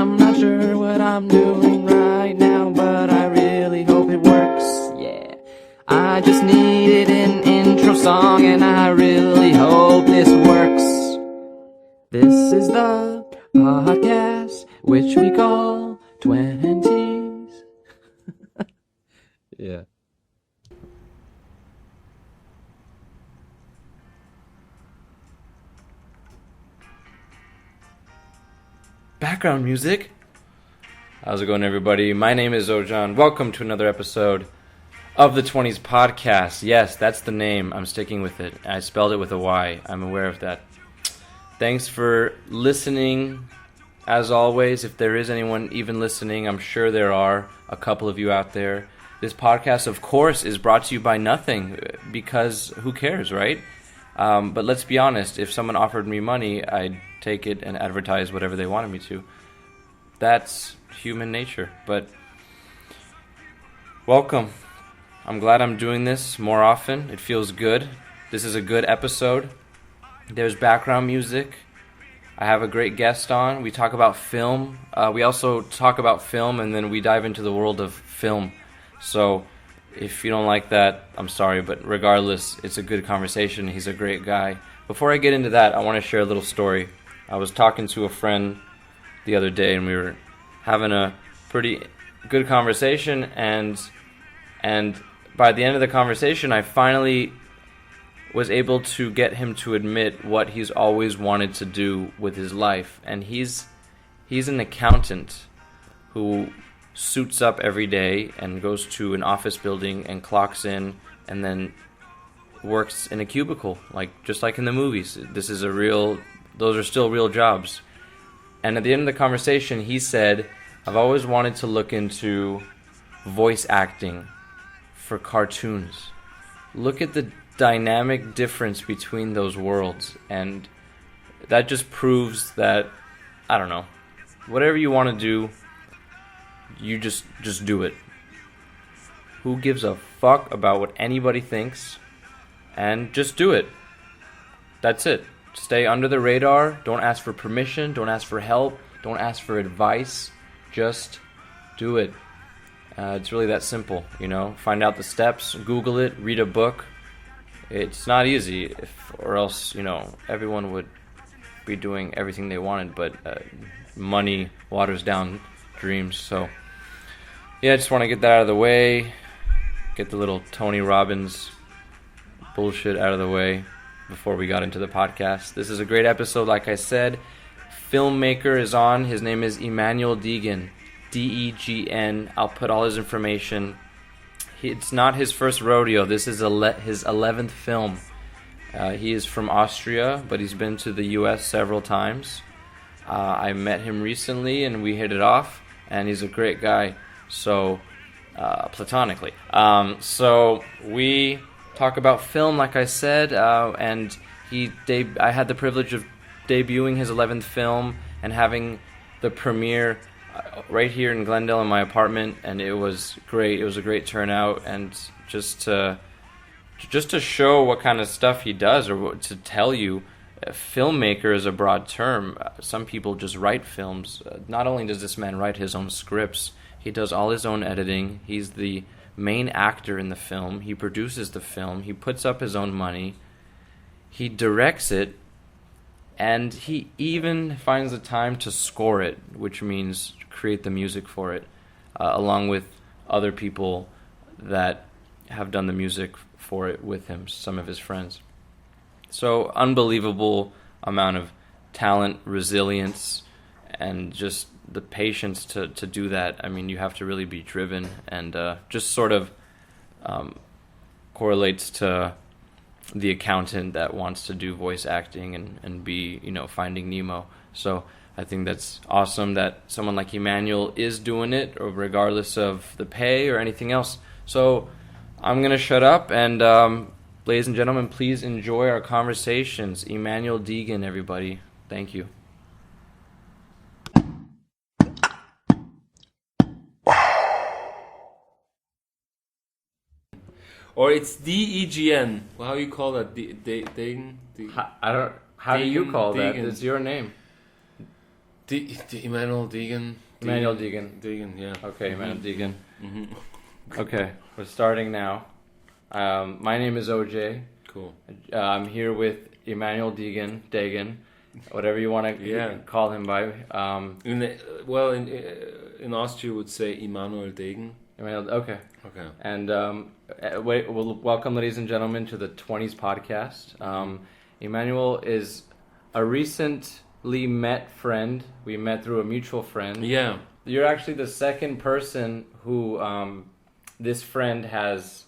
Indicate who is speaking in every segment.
Speaker 1: I'm not sure what I'm doing right now, but I really hope it works, yeah. I just needed an intro song, and I really hope this works. This is the podcast, which we call 20s. Yeah. Background music. How's it going, everybody? My name is Ojan. Welcome to another episode of the 20s podcast. Yes, that's the name. I'm sticking with it. I spelled it with a Y. I'm aware of that. Thanks for listening. As always, if there is anyone even listening, I'm sure there are a couple of you out there. This podcast, of course, is brought to you by nothing, because who cares, right? But let's be honest, if someone offered me money, I'd take it and advertise whatever they wanted me to. That's human nature. But welcome. I'm glad I'm doing this more often. It feels good. This is a good episode. There's background music. I have a great guest on. We talk about film. We also talk about film, and then we dive into the world of film. So if you don't like that, I'm sorry, but regardless, it's a good conversation. He's a great guy. Before I get into that, I want to share a little story. I was talking to a friend the other day, and we were having a pretty good conversation, and by the end of the conversation, I finally was able to get him to admit what he's always wanted to do with his life. And he's an accountant who suits up every day and goes to an office building and clocks in and then works in a cubicle, just like in the movies. Those are still real jobs. And at the end of the conversation, he said, I've always wanted to look into voice acting for cartoons. Look at the dynamic difference between those worlds, and that just proves that, I don't know, whatever you want to do, you just do it. Who gives a fuck about what anybody thinks? And just do it. That's it. Stay under the radar. Don't ask for permission. Don't ask for help. Don't ask for advice. Just do it. It's really that simple, Find out the steps, Google it, read a book. It's not easy, or else, everyone would be doing everything they wanted, but money waters down dreams. So, yeah, I just want to get that out of the way, get the little Tony Robbins bullshit out of the way before we got into the podcast. This is a great episode, like I said. Filmmaker is on. His name is Immanuel Degn, Degn. I'll put all his information. It's not his first rodeo. This is his 11th film. He is from Austria, but he's been to the U.S. several times. I met him recently, and we hit it off, and he's a great guy. So, platonically. So we talk about film, like I said, and I had the privilege of debuting his 11th film and having the premiere right here in Glendale in my apartment, and it was great. It was a great turnout, and just to show what kind of stuff he does, or to tell you, filmmaker is a broad term. Some people just write films. Not only does this man write his own scripts, he does all his own editing. He's the main actor in the film. He produces the film. He puts up his own money. He directs it. And he even finds the time to score it, which means create the music for it, along with other people that have done the music for it with him, some of his friends. So, unbelievable amount of talent, resilience, and just the patience to do that. I mean, you have to really be driven, and just sort of correlates to the accountant that wants to do voice acting and be, Finding Nemo. So I think that's awesome that someone like Immanuel is doing it, or regardless of the pay or anything else. So I'm going to shut up, and ladies and gentlemen, please enjoy our conversations. Immanuel Degn, everybody. Thank you.
Speaker 2: Or it's Degn. Well, how you call that? Degn?
Speaker 1: How do you call that?
Speaker 2: Degn.
Speaker 1: It's your name.
Speaker 2: Immanuel Degn.
Speaker 1: Immanuel Degn.
Speaker 2: Degn, yeah.
Speaker 1: Okay, Immanuel Degn.
Speaker 2: Mm-hmm.
Speaker 1: Okay, we're starting now. My name is OJ.
Speaker 2: Cool.
Speaker 1: I'm here with Immanuel Degn, whatever you want to call him by.
Speaker 2: In Austria, would say Immanuel Degn.
Speaker 1: Okay.
Speaker 2: Okay.
Speaker 1: And welcome, ladies and gentlemen, to the 20s podcast. Immanuel is a recently met friend. We met through a mutual friend.
Speaker 2: Yeah.
Speaker 1: You're actually the second person who this friend has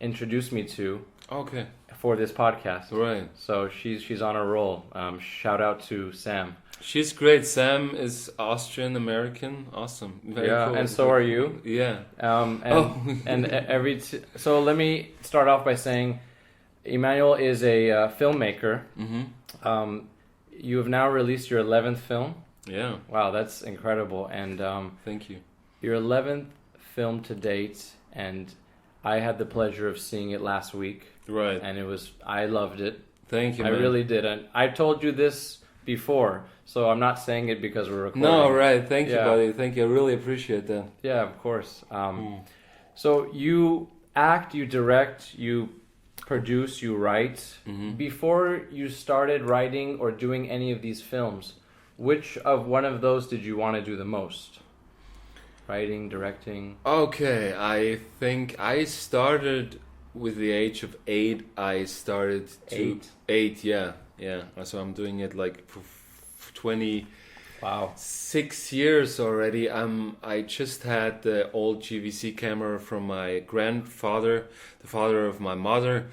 Speaker 1: introduced me to.
Speaker 2: Okay.
Speaker 1: For this podcast.
Speaker 2: Right.
Speaker 1: So she's on a roll. Shout out to Sam.
Speaker 2: She's great. Sam is Austrian American. Awesome. Very cool.
Speaker 1: And so are you.
Speaker 2: Yeah.
Speaker 1: So let me start off by saying, Immanuel is a filmmaker.
Speaker 2: Mm-hmm.
Speaker 1: You have now released your 11th film.
Speaker 2: Yeah.
Speaker 1: Wow, that's incredible. And
Speaker 2: thank you.
Speaker 1: Your 11th film to date, and I had the pleasure of seeing it last week.
Speaker 2: Right.
Speaker 1: And I loved it.
Speaker 2: Thank you,
Speaker 1: man. I really did. And I told you this before, so I'm not saying it because we're recording.
Speaker 2: No, right. Thank you, buddy. Thank you. I really appreciate that.
Speaker 1: Yeah, of course. So you act, you direct, you produce, you write.
Speaker 2: Mm-hmm.
Speaker 1: Before you started writing or doing any of these films, which of one of those did you want to do the most? Writing, directing?
Speaker 2: Okay, I think I started with the age of 8. I started to... 8, yeah. So I'm doing it like for 26 years already. I just had the old GVC camera from my grandfather, the father of my mother.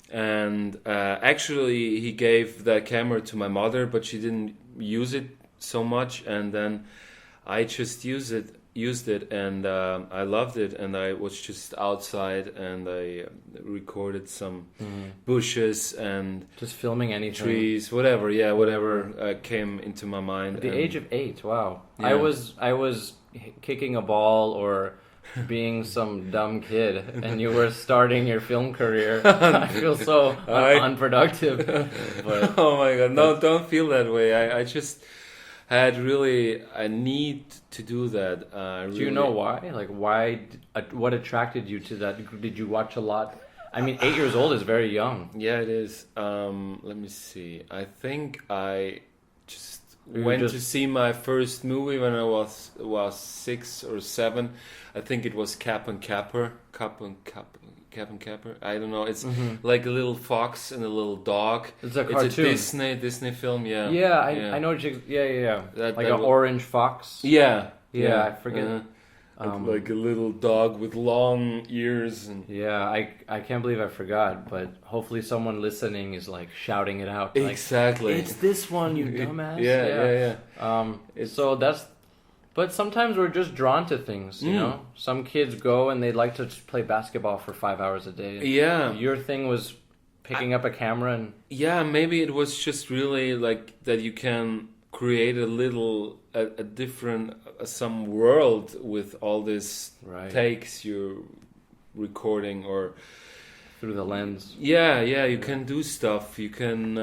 Speaker 2: And actually he gave that camera to my mother, but she didn't use it so much. And then I just used it, and I loved it, and I was just outside and I recorded some bushes and
Speaker 1: just filming anything,
Speaker 2: trees, whatever came into my mind.
Speaker 1: At the age of 8, wow. Yeah. I was kicking a ball or being some dumb kid, and you were starting your film career. I feel so unproductive. But,
Speaker 2: oh my god, no, don't feel that way. I just had really a need to do that.
Speaker 1: Do you know why? Like, what attracted you to that? Did you watch a lot? I mean, 8 years old is very young.
Speaker 2: Yeah, it is. Let me see. I think I just went to see my first movie when I was 6 or 7. I think it was Cap and Capper. I don't know. It's like a little fox and a little dog.
Speaker 1: It's a cartoon.
Speaker 2: It's a Disney film. Yeah.
Speaker 1: Yeah, I know. Yeah. Like an orange fox.
Speaker 2: Yeah.
Speaker 1: I forget.
Speaker 2: Like a little dog with long ears. And
Speaker 1: I can't believe I forgot. But hopefully someone listening is like shouting it out.
Speaker 2: Exactly.
Speaker 1: Like, it's this one, you dumbass.
Speaker 2: Yeah.
Speaker 1: So that's. But sometimes we're just drawn to things, you know? Some kids go and they'd like to just play basketball for 5 hours a day.
Speaker 2: Yeah.
Speaker 1: Your thing was picking up a camera and...
Speaker 2: Yeah, maybe it was just really like that you can create a different, some world with all these takes you're recording or...
Speaker 1: Through the lens.
Speaker 2: Yeah, you can do stuff. You can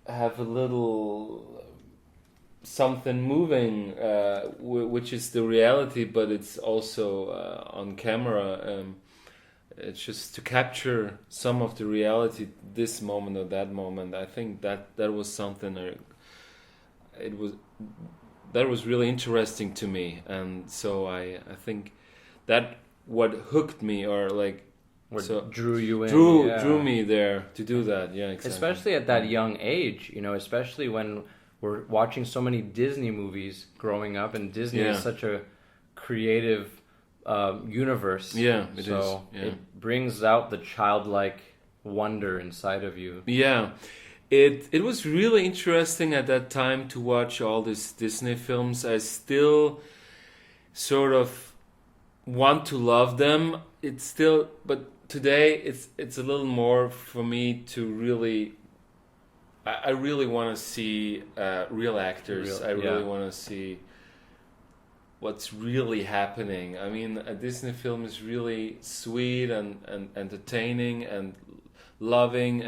Speaker 2: have a little... something moving, which is the reality, but it's also on camera. It's just to capture some of the reality, this moment or that moment. I think that was something. That was really interesting to me, and so I think that what hooked me or like.
Speaker 1: Drew you in.
Speaker 2: Drew me there to do that. Yeah, exactly.
Speaker 1: Especially at that young age, especially when. We're watching so many Disney movies growing up, and Disney is such a creative universe.
Speaker 2: Yeah, it is.
Speaker 1: So it brings out the childlike wonder inside of you.
Speaker 2: Yeah, it was really interesting at that time to watch all these Disney films. I still sort of want to love them. But today it's a little more for me to really. I really want to see real actors. I really want to see what's really happening. I mean, a Disney film is really sweet and entertaining and loving,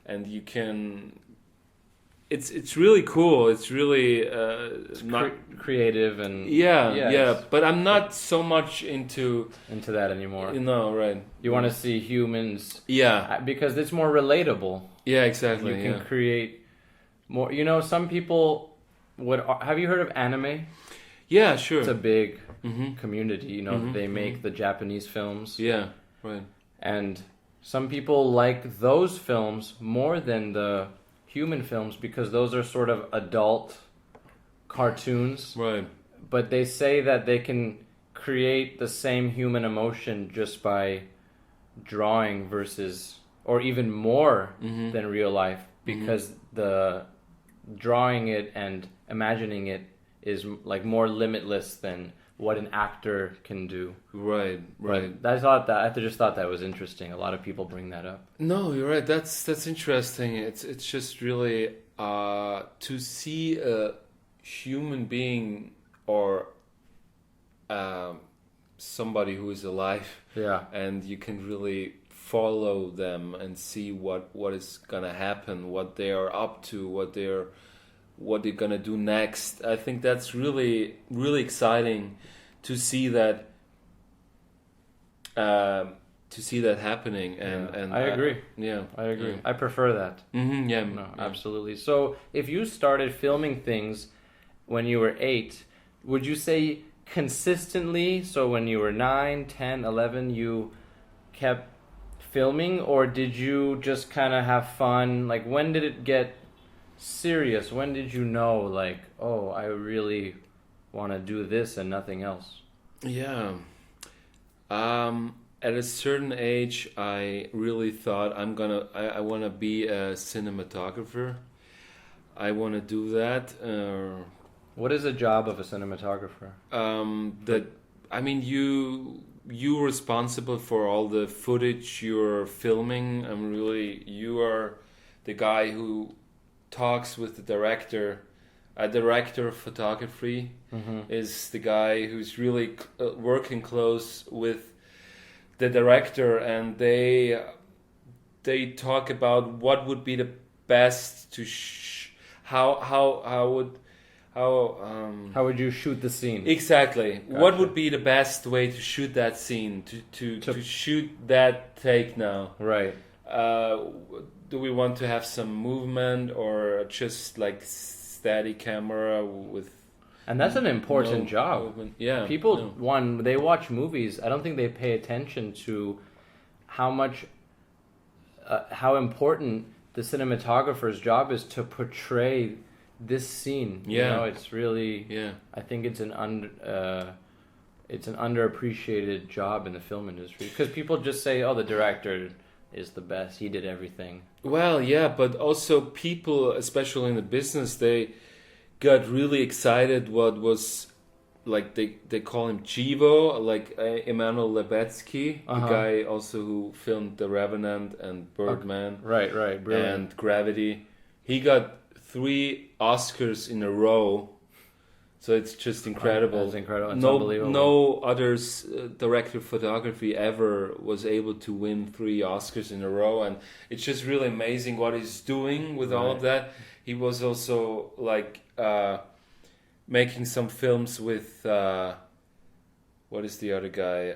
Speaker 2: and you can it's really cool. It's really not
Speaker 1: creative and
Speaker 2: yeah. But I'm not so much into
Speaker 1: that anymore.
Speaker 2: Right.
Speaker 1: You want to see humans,
Speaker 2: because
Speaker 1: it's more relatable.
Speaker 2: Yeah, exactly.
Speaker 1: You can create more. Some people would. Have you heard of anime?
Speaker 2: Yeah, sure.
Speaker 1: It's a big community. They make the Japanese films.
Speaker 2: Yeah, right.
Speaker 1: And some people like those films more than the human films because those are sort of adult cartoons.
Speaker 2: Right.
Speaker 1: But they say that they can create the same human emotion just by drawing versus, or even more than real life, because the drawing it and imagining it is like more limitless than what an actor can do.
Speaker 2: Right.
Speaker 1: I just thought that was interesting. A lot of people bring that up.
Speaker 2: No, you're right. That's interesting. It's just really to see a human being or somebody who is alive.
Speaker 1: Yeah.
Speaker 2: And you can really follow them and see what is gonna happen, what they are up to, what they're gonna do next. I think that's really, really exciting to see that. To see that happening, and
Speaker 1: I agree.
Speaker 2: I
Speaker 1: agree.
Speaker 2: Yeah.
Speaker 1: I prefer that. Absolutely. So, if you started filming things when you were 8, would you say consistently? So, when you were 9, 10, 11, you kept filming, or did you just kind of have fun? Like, when did it get serious? When did you know, like, oh, I really want to do this and nothing else?
Speaker 2: Yeah. At a certain age, I really thought I want to be a cinematographer. I want to do that.
Speaker 1: What is the job of a cinematographer?
Speaker 2: You're responsible for all the footage you're filming. You are the guy who talks with the director. A director of photography is the guy who's really working close with the director, and they talk about what would be the best to how
Speaker 1: would you shoot the scene?
Speaker 2: Exactly.
Speaker 1: Gotcha.
Speaker 2: What would be the best way to shoot that scene, to shoot that take now?
Speaker 1: Right.
Speaker 2: Do we want to have some movement or just like steady camera with?
Speaker 1: And that's an important job.
Speaker 2: Movement? Yeah.
Speaker 1: People, when they watch movies, I don't think they pay attention to how important the cinematographer's job is to portray this scene.
Speaker 2: Yeah.
Speaker 1: It's really.
Speaker 2: Yeah.
Speaker 1: I think it's an underappreciated job in the film industry because people just say, "Oh, the director is the best. He did everything."
Speaker 2: Well, yeah, but also people, especially in the business, they got really excited. What was like they call him Chivo, like Immanuel Lebetsky, the guy also who filmed The Revenant and Birdman,
Speaker 1: right, brilliant.
Speaker 2: And Gravity. He got 3 Oscars in a row, so it's just incredible.
Speaker 1: That's incredible. It's unbelievable.
Speaker 2: No other director of photography ever was able to win 3 Oscars in a row, and it's just really amazing what he's doing with all of that. He was also like making some films with what is the other guy?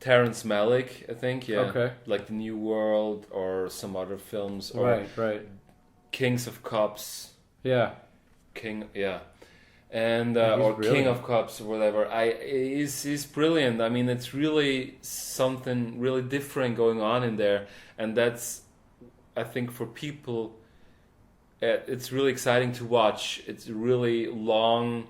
Speaker 2: Terrence Malick, I think. Yeah.
Speaker 1: Okay.
Speaker 2: Like The New World or some other films. Or
Speaker 1: Right.
Speaker 2: Kings of Cops.
Speaker 1: Yeah.
Speaker 2: And or brilliant. King of Cops or whatever. He's brilliant. I mean, it's really something really different going on in there, and that's, I think, for people, it's really exciting to watch. It's really long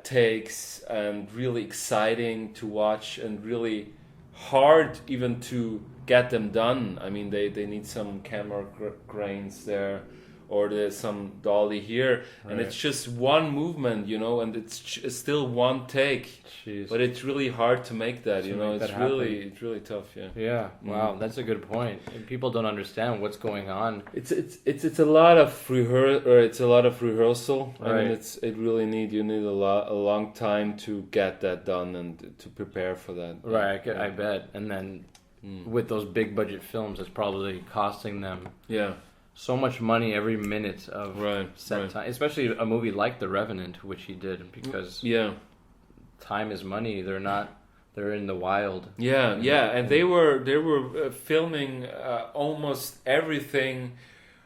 Speaker 2: takes and really exciting to watch and really hard even to get them done. I mean, they need some camera grains there, or there's some dolly here, and it's just one movement, and it's still one take.
Speaker 1: Jeez.
Speaker 2: But it's really hard to make that, it's really tough.
Speaker 1: Yeah. Wow, that's a good point. And people don't understand what's going on.
Speaker 2: It's a lot of rehearsal.
Speaker 1: Right.
Speaker 2: I mean, you need a long time to get that done and to prepare for that.
Speaker 1: Right, I bet. And then with those big budget films, it's probably costing them so much money every minute of set time, especially a movie like The Revenant, which he did, because time is money. They're in the wild.
Speaker 2: And they were filming almost everything,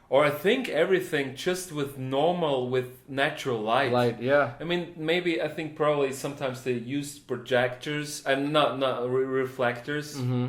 Speaker 2: or I think everything, just with natural light. I mean, maybe I think probably sometimes they used projectors and not reflectors. Mm-hmm.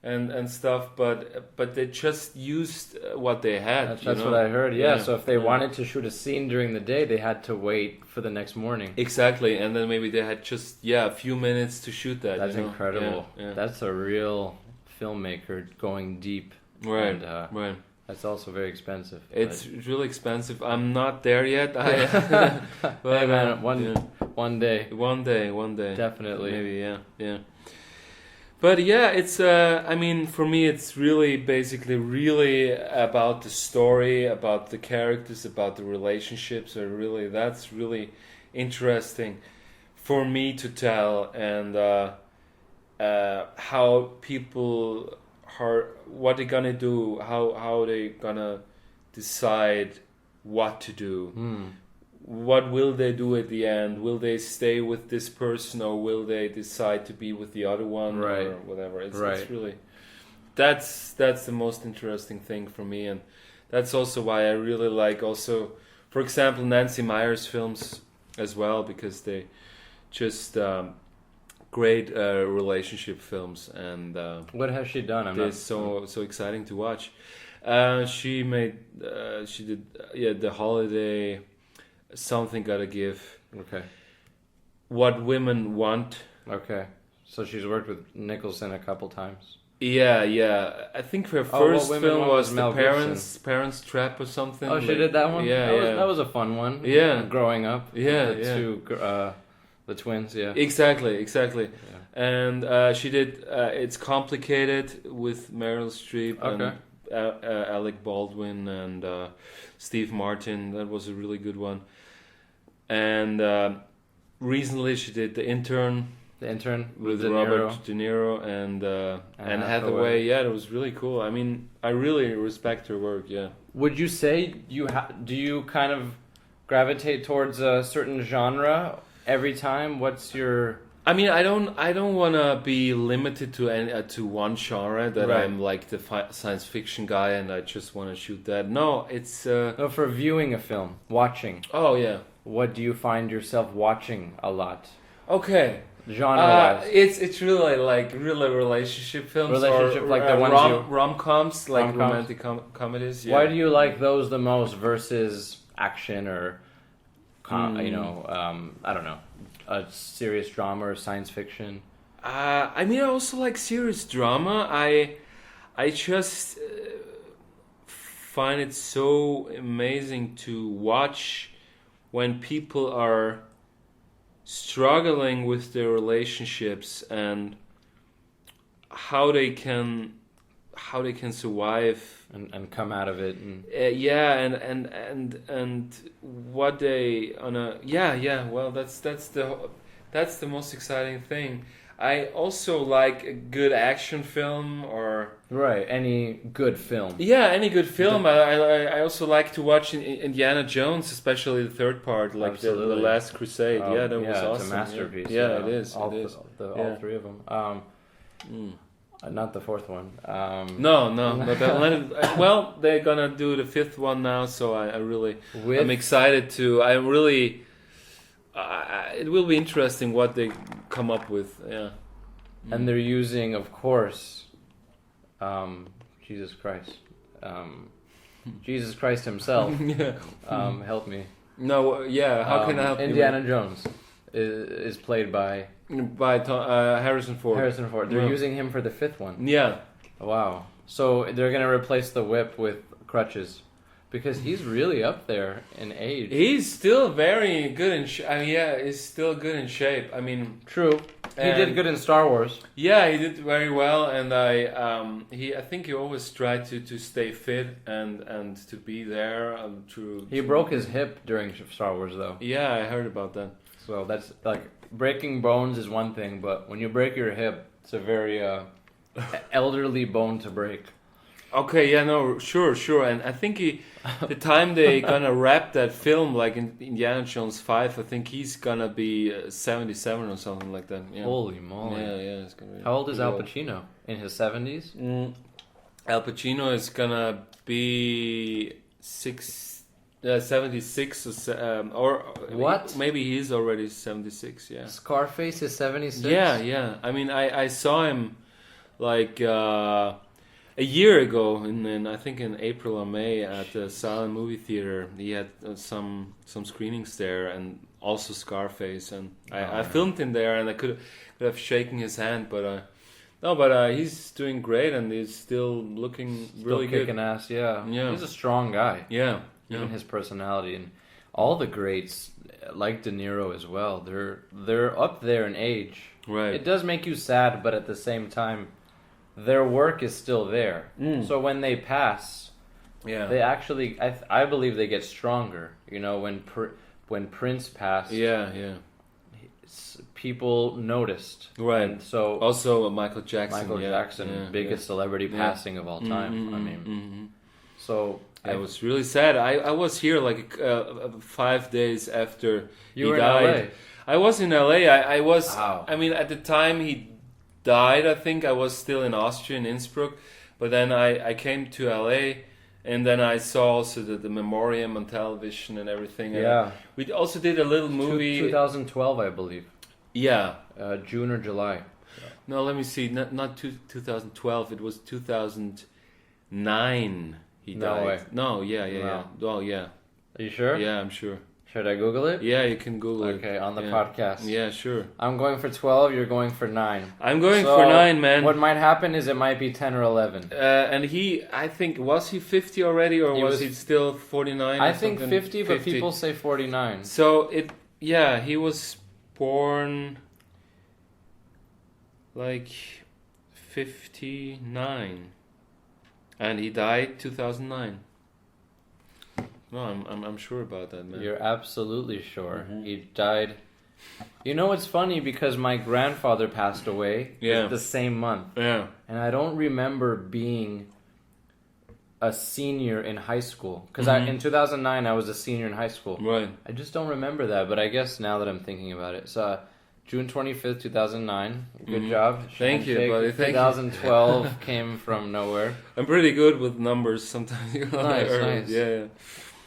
Speaker 2: And stuff, but they just used what they had.
Speaker 1: That's what I heard. Yeah. So if they wanted to shoot a scene during the day, they had to wait for the next morning.
Speaker 2: Exactly, and then maybe they had just a few minutes to shoot that.
Speaker 1: That's incredible. Yeah. That's a real filmmaker going deep.
Speaker 2: Right.
Speaker 1: And,
Speaker 2: right.
Speaker 1: That's also very expensive.
Speaker 2: It's really expensive. I'm not there yet. But,
Speaker 1: hey man, one day.
Speaker 2: One day.
Speaker 1: Definitely.
Speaker 2: Maybe. Yeah. But it's I mean, for me it's really about the story, about the characters, about the relationships. That's really interesting for me to tell, and how people are, what they're gonna do, how they gonna decide what to do. What will they do at the end? Will they stay with this person, or will they decide to be with the other one, or whatever? It's really, that's the most interesting thing for me, and that's also why I really like, also, for example, Nancy Meyer's films as well, because they just great relationship films. And
Speaker 1: what has she done?
Speaker 2: It's so exciting to watch. She did The Holiday. Something Gotta Give.
Speaker 1: Okay.
Speaker 2: What Women Want.
Speaker 1: Okay. So she's worked with Nicholson a couple times.
Speaker 2: Yeah. I think her first film was The Parents Trap or something.
Speaker 1: Oh, she did that one?
Speaker 2: Yeah,
Speaker 1: that was a fun one.
Speaker 2: Yeah.
Speaker 1: Growing up. The twins, yeah.
Speaker 2: Exactly. Yeah. And she did It's Complicated with Meryl Streep and Alec Baldwin and Steve Martin. That was a really good one. And recently she did The Intern.
Speaker 1: The Intern
Speaker 2: with Robert De Niro and Anne Hathaway. Yeah, it was really cool. I mean, I really respect her work. Yeah.
Speaker 1: Would you say do you kind of gravitate towards a certain genre every time? What's your?
Speaker 2: I mean, I don't want to be limited to one genre, that I'm like the science fiction guy and I just want to shoot that. No, it's
Speaker 1: no, for viewing a film, watching.
Speaker 2: Oh yeah.
Speaker 1: What do you find yourself watching a lot?
Speaker 2: Okay.
Speaker 1: Genre-wise.
Speaker 2: It's really like relationship films,
Speaker 1: like the ones
Speaker 2: rom-coms, like romantic comedies. Yeah.
Speaker 1: Why do you like those the most versus action or I don't know, a serious drama or science fiction?
Speaker 2: I mean, I also like serious drama. I just find it so amazing to watch when people are struggling with their relationships and how they can survive
Speaker 1: and come out of it, and
Speaker 2: and what they well, that's the most exciting thing. I also like a good action film, or
Speaker 1: any good film.
Speaker 2: Yeah, any good film. I also like to watch Indiana Jones, especially the third part, like the Last Crusade. That was awesome.
Speaker 1: It's a masterpiece.
Speaker 2: Yeah, it is.
Speaker 1: All three of them. Not the fourth one.
Speaker 2: No. Well, they're gonna do the fifth one now, so I'm excited to. I'm really. It will be interesting what they come up with. Yeah.
Speaker 1: And they're using, of course, Jesus Christ. Jesus Christ himself. Help me.
Speaker 2: No, how can I help you?
Speaker 1: Indiana Jones is played by
Speaker 2: Harrison Ford.
Speaker 1: Harrison Ford. They're using him for the fifth one.
Speaker 2: Yeah.
Speaker 1: Wow. So they're going to replace the whip with crutches. Because he's really up there in age.
Speaker 2: He's still very good in he's still good in shape. I mean,
Speaker 1: true. He did good in Star Wars.
Speaker 2: Yeah, he did very well, and I think he always tried to stay fit and to be there.
Speaker 1: He broke his hip during Star Wars, though.
Speaker 2: Yeah, I heard about that.
Speaker 1: So that's like breaking bones is one thing, but when you break your hip, it's a very elderly bone to break.
Speaker 2: Okay, yeah, no, sure, and I think the time they gonna wrap that film, like in Indiana Jones 5, I think he's gonna be 77 or something like that. Yeah.
Speaker 1: Holy moly!
Speaker 2: Yeah, it's gonna be.
Speaker 1: How old is Al
Speaker 2: old.
Speaker 1: Pacino? In his 70s?
Speaker 2: Al Pacino is gonna be 76 or
Speaker 1: What?
Speaker 2: Maybe he's already 76. Yeah.
Speaker 1: Scarface is 76.
Speaker 2: Yeah. I mean, I saw him like a year ago, I think in April or May at the Silent Movie Theater. He had some screenings there, and also Scarface, and I filmed him there, and I could have shaken his hand, but he's doing great, and he's still looking really good.
Speaker 1: Kicking ass, yeah.
Speaker 2: Yeah.
Speaker 1: He's a strong guy.
Speaker 2: Yeah.
Speaker 1: Even his personality, and all the greats like De Niro as well. They're up there in age.
Speaker 2: Right.
Speaker 1: It does make you sad, but at the same time, their work is still there. So when they pass, they actually, I believe they get stronger. You know, when Prince passed, people noticed.
Speaker 2: Right.
Speaker 1: And so
Speaker 2: also Michael Jackson,
Speaker 1: biggest celebrity passing of all time. I mean, so
Speaker 2: it was really sad. I was here like 5 days after
Speaker 1: you
Speaker 2: he
Speaker 1: were
Speaker 2: died.
Speaker 1: in LA.
Speaker 2: I was in LA. I was.
Speaker 1: Wow.
Speaker 2: I mean, at the time he died, I think I was still in Austria, in Innsbruck. But then I came to LA, and then I saw also the memoriam on television and everything.
Speaker 1: Yeah.
Speaker 2: We also did a little movie.
Speaker 1: 2012, I believe.
Speaker 2: Yeah.
Speaker 1: June or July.
Speaker 2: No, let me see. Not 2012. It was 2009. He died.
Speaker 1: No way.
Speaker 2: No, yeah. Well, yeah.
Speaker 1: Are you sure?
Speaker 2: Yeah, I'm sure.
Speaker 1: Should I Google it?
Speaker 2: Yeah, you can Google it.
Speaker 1: Okay, on the podcast.
Speaker 2: Yeah, sure.
Speaker 1: I'm going for 12, you're going for 9.
Speaker 2: I'm going for 9, man.
Speaker 1: What might happen is it might be 10 or 11.
Speaker 2: And I think, was he 50 already, or was he still 49?
Speaker 1: I think 50, but people say 49.
Speaker 2: So, he was born like 59. And he died 2009. No, I'm sure about that, man.
Speaker 1: You're absolutely sure. He died. You know, it's funny because my grandfather passed away the same month.
Speaker 2: Yeah.
Speaker 1: And I don't remember being a senior in high school. Because in 2009, I was a senior in high school.
Speaker 2: Right.
Speaker 1: I just don't remember that, but I guess now that I'm thinking about it. So, June 25th, 2009. Good job.
Speaker 2: Thank you, buddy. Thank
Speaker 1: 2012 came from nowhere.
Speaker 2: I'm pretty good with numbers sometimes.
Speaker 1: Nice.
Speaker 2: Yeah.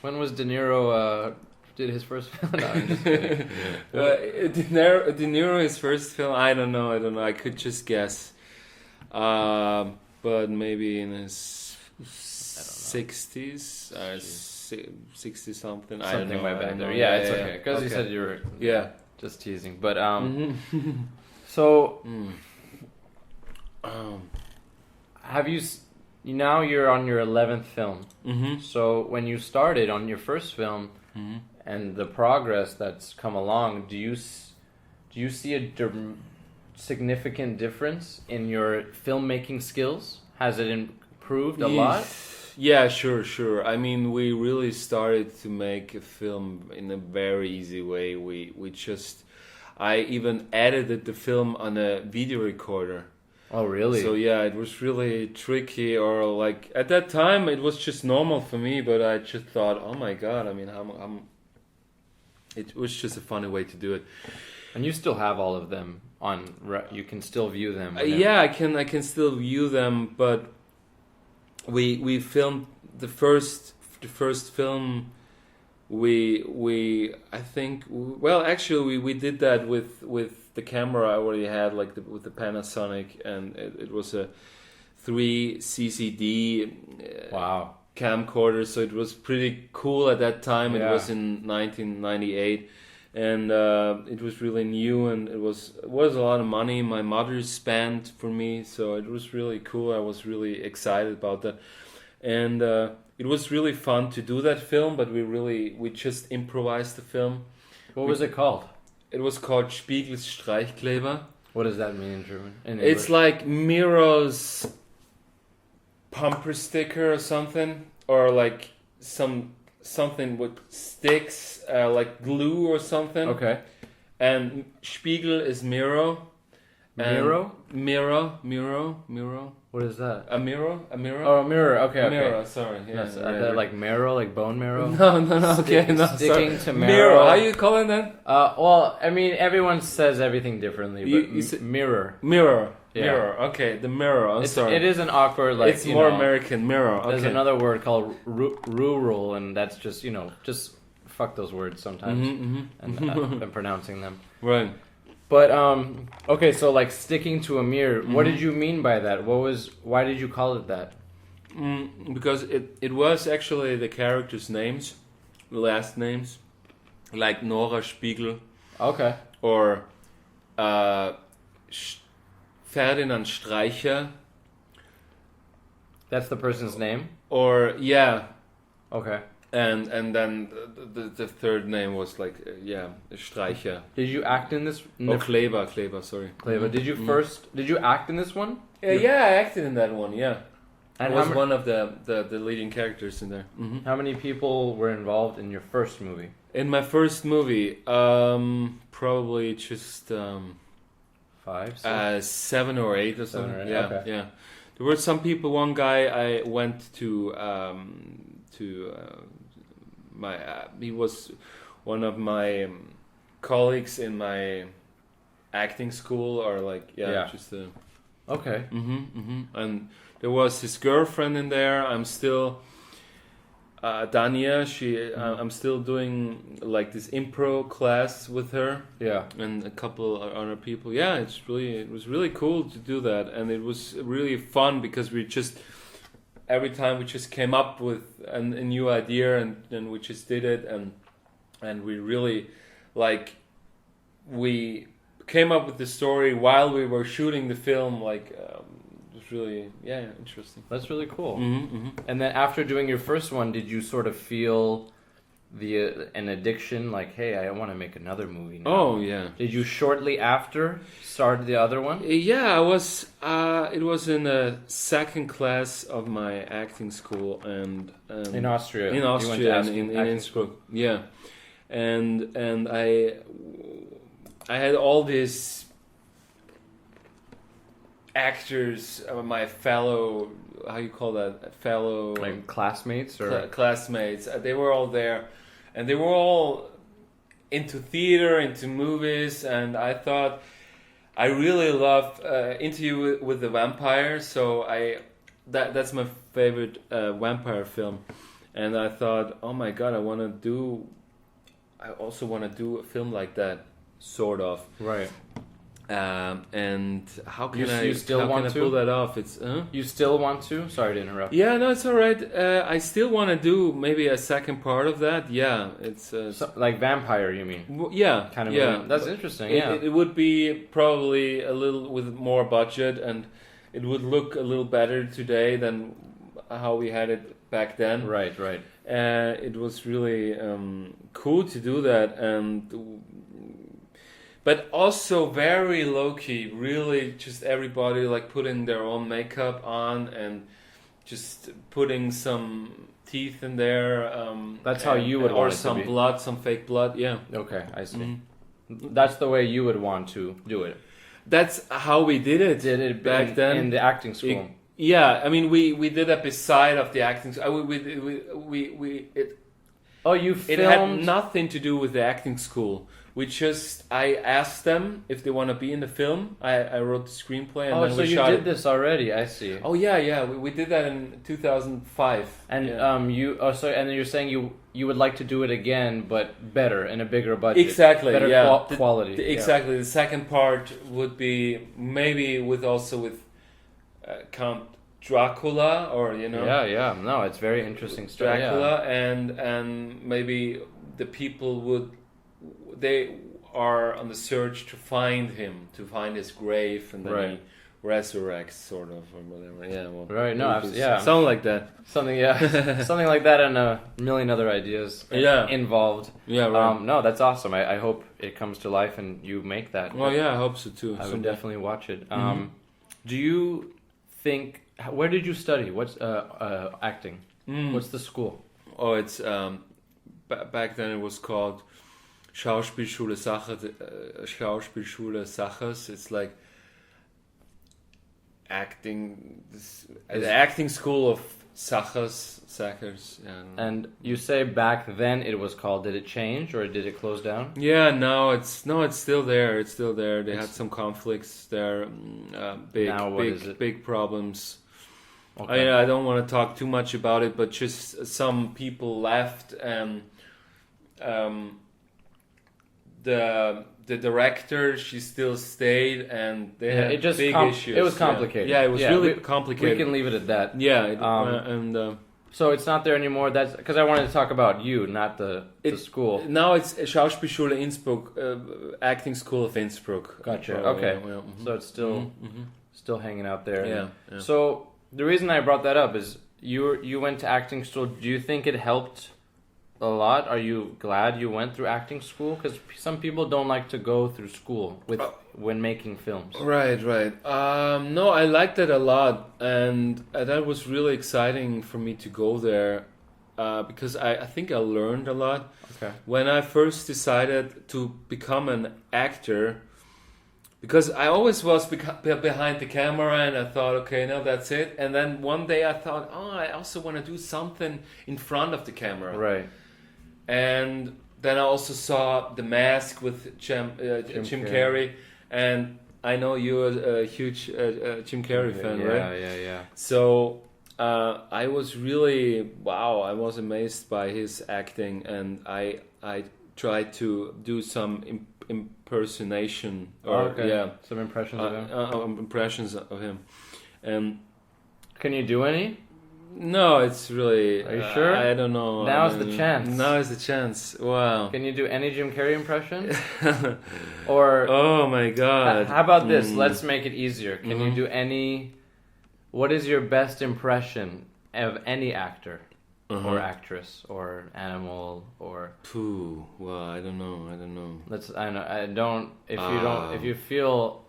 Speaker 1: When was De Niro did his first film? No, I'm just kidding.
Speaker 2: De Niro, his first film, I don't know. I could just guess. But maybe in his 60s, 60 something. I don't know.
Speaker 1: Right back there. Yeah, it's okay. Because you said you were just teasing. But so have you? Now you're on your 11th film. So when you started on your first film and the progress that's come along, do you see a significant difference in your filmmaking skills? Has it improved a lot?
Speaker 2: Yeah, sure. I mean, we really started to make a film in a very easy way. I even edited the film on a video recorder.
Speaker 1: Oh, really?
Speaker 2: So yeah, it was really tricky, or like at that time it was just normal for me, but I just thought, oh my god, I mean, it was just a funny way to do it.
Speaker 1: And you still have all of them on. You can still view them.
Speaker 2: Yeah, I can still view them, but we filmed the first film. I think actually we did that with the camera I already had, like with the Panasonic, and it was a 3 CCD camcorder, so it was pretty cool at that time. It was in 1998, and it was really new, and it was a lot of money my mother spent for me, so it was really cool. I was really excited about that, and it was really fun to do that film, but we just improvised the film.
Speaker 1: What was it called?
Speaker 2: It was called Spiegels Streichkleber.
Speaker 1: What does that mean in German?
Speaker 2: It's like Miro's bumper sticker or something, or like something with sticks, like glue or something.
Speaker 1: Okay.
Speaker 2: And Spiegel is Miro,
Speaker 1: Miro?
Speaker 2: Miro.
Speaker 1: What is that?
Speaker 2: A mirror.
Speaker 1: Oh, a mirror. Okay,
Speaker 2: A mirror. Sorry. Yeah,
Speaker 1: That's like marrow, like bone marrow.
Speaker 2: No. Okay, no.
Speaker 1: Sticking
Speaker 2: Sorry.
Speaker 1: to marrow.
Speaker 2: How you calling that?
Speaker 1: Well, I mean, everyone says everything differently, but
Speaker 2: You say-
Speaker 1: mirror.
Speaker 2: Mirror.
Speaker 1: Yeah.
Speaker 2: Mirror. Okay, the mirror. I'm sorry.
Speaker 1: It is an awkward, like,
Speaker 2: it's more American. Mirror. Okay.
Speaker 1: There's another word called rural, and that's just, just fuck those words sometimes and pronouncing them.
Speaker 2: Right.
Speaker 1: But okay, so like sticking to a mirror. What did you mean by that? Why did you call it that?
Speaker 2: Because it was actually the characters' names, last names, like Nora Spiegel.
Speaker 1: Okay.
Speaker 2: Or Ferdinand Streicher.
Speaker 1: That's the person's name?
Speaker 2: Or yeah.
Speaker 1: Okay.
Speaker 2: And then the third name was like Streicher.
Speaker 1: Did you act in this?
Speaker 2: Kleber, sorry.
Speaker 1: Kleber. Did you act in this one?
Speaker 2: Yeah, I acted in that one. Yeah.
Speaker 1: And
Speaker 2: I was one of the leading characters in there. Mm-hmm.
Speaker 1: How many people were involved in your first movie?
Speaker 2: In my first movie, probably just
Speaker 1: 5, 6?
Speaker 2: 7 or 8 or something.
Speaker 1: 7 or 8,
Speaker 2: Yeah,
Speaker 1: okay.
Speaker 2: yeah. There were some people. One guy I went to my. He was one of my colleagues in my acting school, or like just.
Speaker 1: Okay.
Speaker 2: And there was his girlfriend in there. I'm still. Dania, I'm still doing like this improv class with her.
Speaker 1: Yeah.
Speaker 2: And a couple other people. Yeah, it was really cool to do that, and it was really fun because every time we just came up with a new idea and we just did it, and we really we came up with the story while we were shooting the film. It was really interesting.
Speaker 1: That's really cool.
Speaker 2: And
Speaker 1: then after doing your first one, did you sort of feel an addiction, like, hey, I want to make another movie now?
Speaker 2: Oh yeah.
Speaker 1: Did you shortly after start the other one?
Speaker 2: Yeah, I was. It was in the second class of my acting school, and
Speaker 1: in Austria.
Speaker 2: In Austria, in
Speaker 1: Innsbruck.
Speaker 2: Yeah, and I had all these actors, my fellow, how you call that, fellow,
Speaker 1: like classmates or
Speaker 2: classmates. They were all there, and they were all into theater, into movies, and I thought I really love Interview with the Vampire. So that's my favorite vampire film, and I thought, oh my god, I also want to do a film like that, sort of.
Speaker 1: Right.
Speaker 2: And how can
Speaker 1: you still want to
Speaker 2: pull that off? It's
Speaker 1: You still want to? Sorry to interrupt.
Speaker 2: Yeah, no, it's all right. I still want to do maybe a second part of that. Yeah, it's
Speaker 1: like vampire, you mean?
Speaker 2: Yeah,
Speaker 1: kind of.
Speaker 2: Yeah,
Speaker 1: movie. That's interesting.
Speaker 2: It would be probably a little with more budget, and it would look a little better today than how we had it back then.
Speaker 1: Right.
Speaker 2: It was really cool to do that, but also very low-key, really just everybody like putting their own makeup on and just putting some teeth in there.
Speaker 1: That's how you would want
Speaker 2: or
Speaker 1: it to
Speaker 2: some
Speaker 1: be.
Speaker 2: blood, some fake blood, yeah.
Speaker 1: Okay, I see. That's the way you would want to do it.
Speaker 2: That's how we did it. Back then
Speaker 1: in the acting school.
Speaker 2: Yeah, I mean we did that beside of the acting school.
Speaker 1: You filmed?
Speaker 2: It had nothing to do with the acting school. I asked them if they want to be in the film. I wrote the screenplay and then
Speaker 1: so
Speaker 2: we
Speaker 1: you
Speaker 2: shot
Speaker 1: did
Speaker 2: it.
Speaker 1: this already, I see.
Speaker 2: Oh yeah, we did that in 2005.
Speaker 1: And and you're saying you would like to do it again, but better and a bigger budget.
Speaker 2: Exactly,
Speaker 1: better
Speaker 2: yeah.
Speaker 1: Quality.
Speaker 2: Exactly. The second part would be maybe with Count Dracula, or
Speaker 1: Yeah. No, it's very interesting story.
Speaker 2: Dracula, and maybe the people they are on the search to find him, to find his grave, and then he resurrects, sort of, or whatever. Yeah, well,
Speaker 1: right. No, yeah,
Speaker 2: something like that.
Speaker 1: Something like that, and a million other ideas. Involved.
Speaker 2: Yeah, right.
Speaker 1: No, that's awesome. I hope it comes to life and you make that.
Speaker 2: Well, yeah, I hope so too.
Speaker 1: I would definitely watch it. Do you think? Where did you study? What's acting? What's the school?
Speaker 2: Oh, it's back then it was called Schauspielschule Sachers. It's like the acting school of Sachers.
Speaker 1: And you say back then it was called. Did it change or did it close down?
Speaker 2: Yeah, no, it's still there. It's still there. They had some conflicts there, big problems.
Speaker 1: Okay.
Speaker 2: I don't want to talk too much about it, but just some people left, and the director, she still stayed, and they had big issues.
Speaker 1: It was complicated.
Speaker 2: Yeah, it was really complicated.
Speaker 1: We can leave it at that.
Speaker 2: Yeah,
Speaker 1: so it's not there anymore. That's because I wanted to talk about you, not the school.
Speaker 2: Now it's Schauspielschule Innsbruck, acting school of Innsbruck.
Speaker 1: Gotcha.
Speaker 2: Oh,
Speaker 1: okay,
Speaker 2: yeah.
Speaker 1: So it's still hanging out there.
Speaker 2: Yeah.
Speaker 1: So the reason I brought that up is you went to acting school. Do you think it helped a lot? Are you glad you went through acting school? Because some people don't like to go through school when making films.
Speaker 2: Right. No, I liked that a lot, and that was really exciting for me to go there, because I think I learned a lot.
Speaker 1: Okay.
Speaker 2: When I first decided to become an actor, because I always was behind the camera, and I thought, okay, now that's it. And then one day I thought, I also want to do something in front of the camera.
Speaker 1: Right.
Speaker 2: And then I also saw The Mask with Jim Carrey, and I know you're a huge Jim Carrey fan, right?
Speaker 1: Yeah.
Speaker 2: So I was really I was amazed by his acting, and I tried to do some impersonation
Speaker 1: some impressions of him.
Speaker 2: Impressions of him.
Speaker 1: Can you do any?
Speaker 2: No, it's really...
Speaker 1: Are you sure?
Speaker 2: I don't know.
Speaker 1: Now's the chance.
Speaker 2: Now is the chance. Wow.
Speaker 1: Can you do any Jim Carrey impression? Or...
Speaker 2: Oh my god.
Speaker 1: How about this? Let's make it easier. Can you do any... What is your best impression of any actor? Or actress? Or animal? Or...
Speaker 2: Well, I don't know.
Speaker 1: If you feel...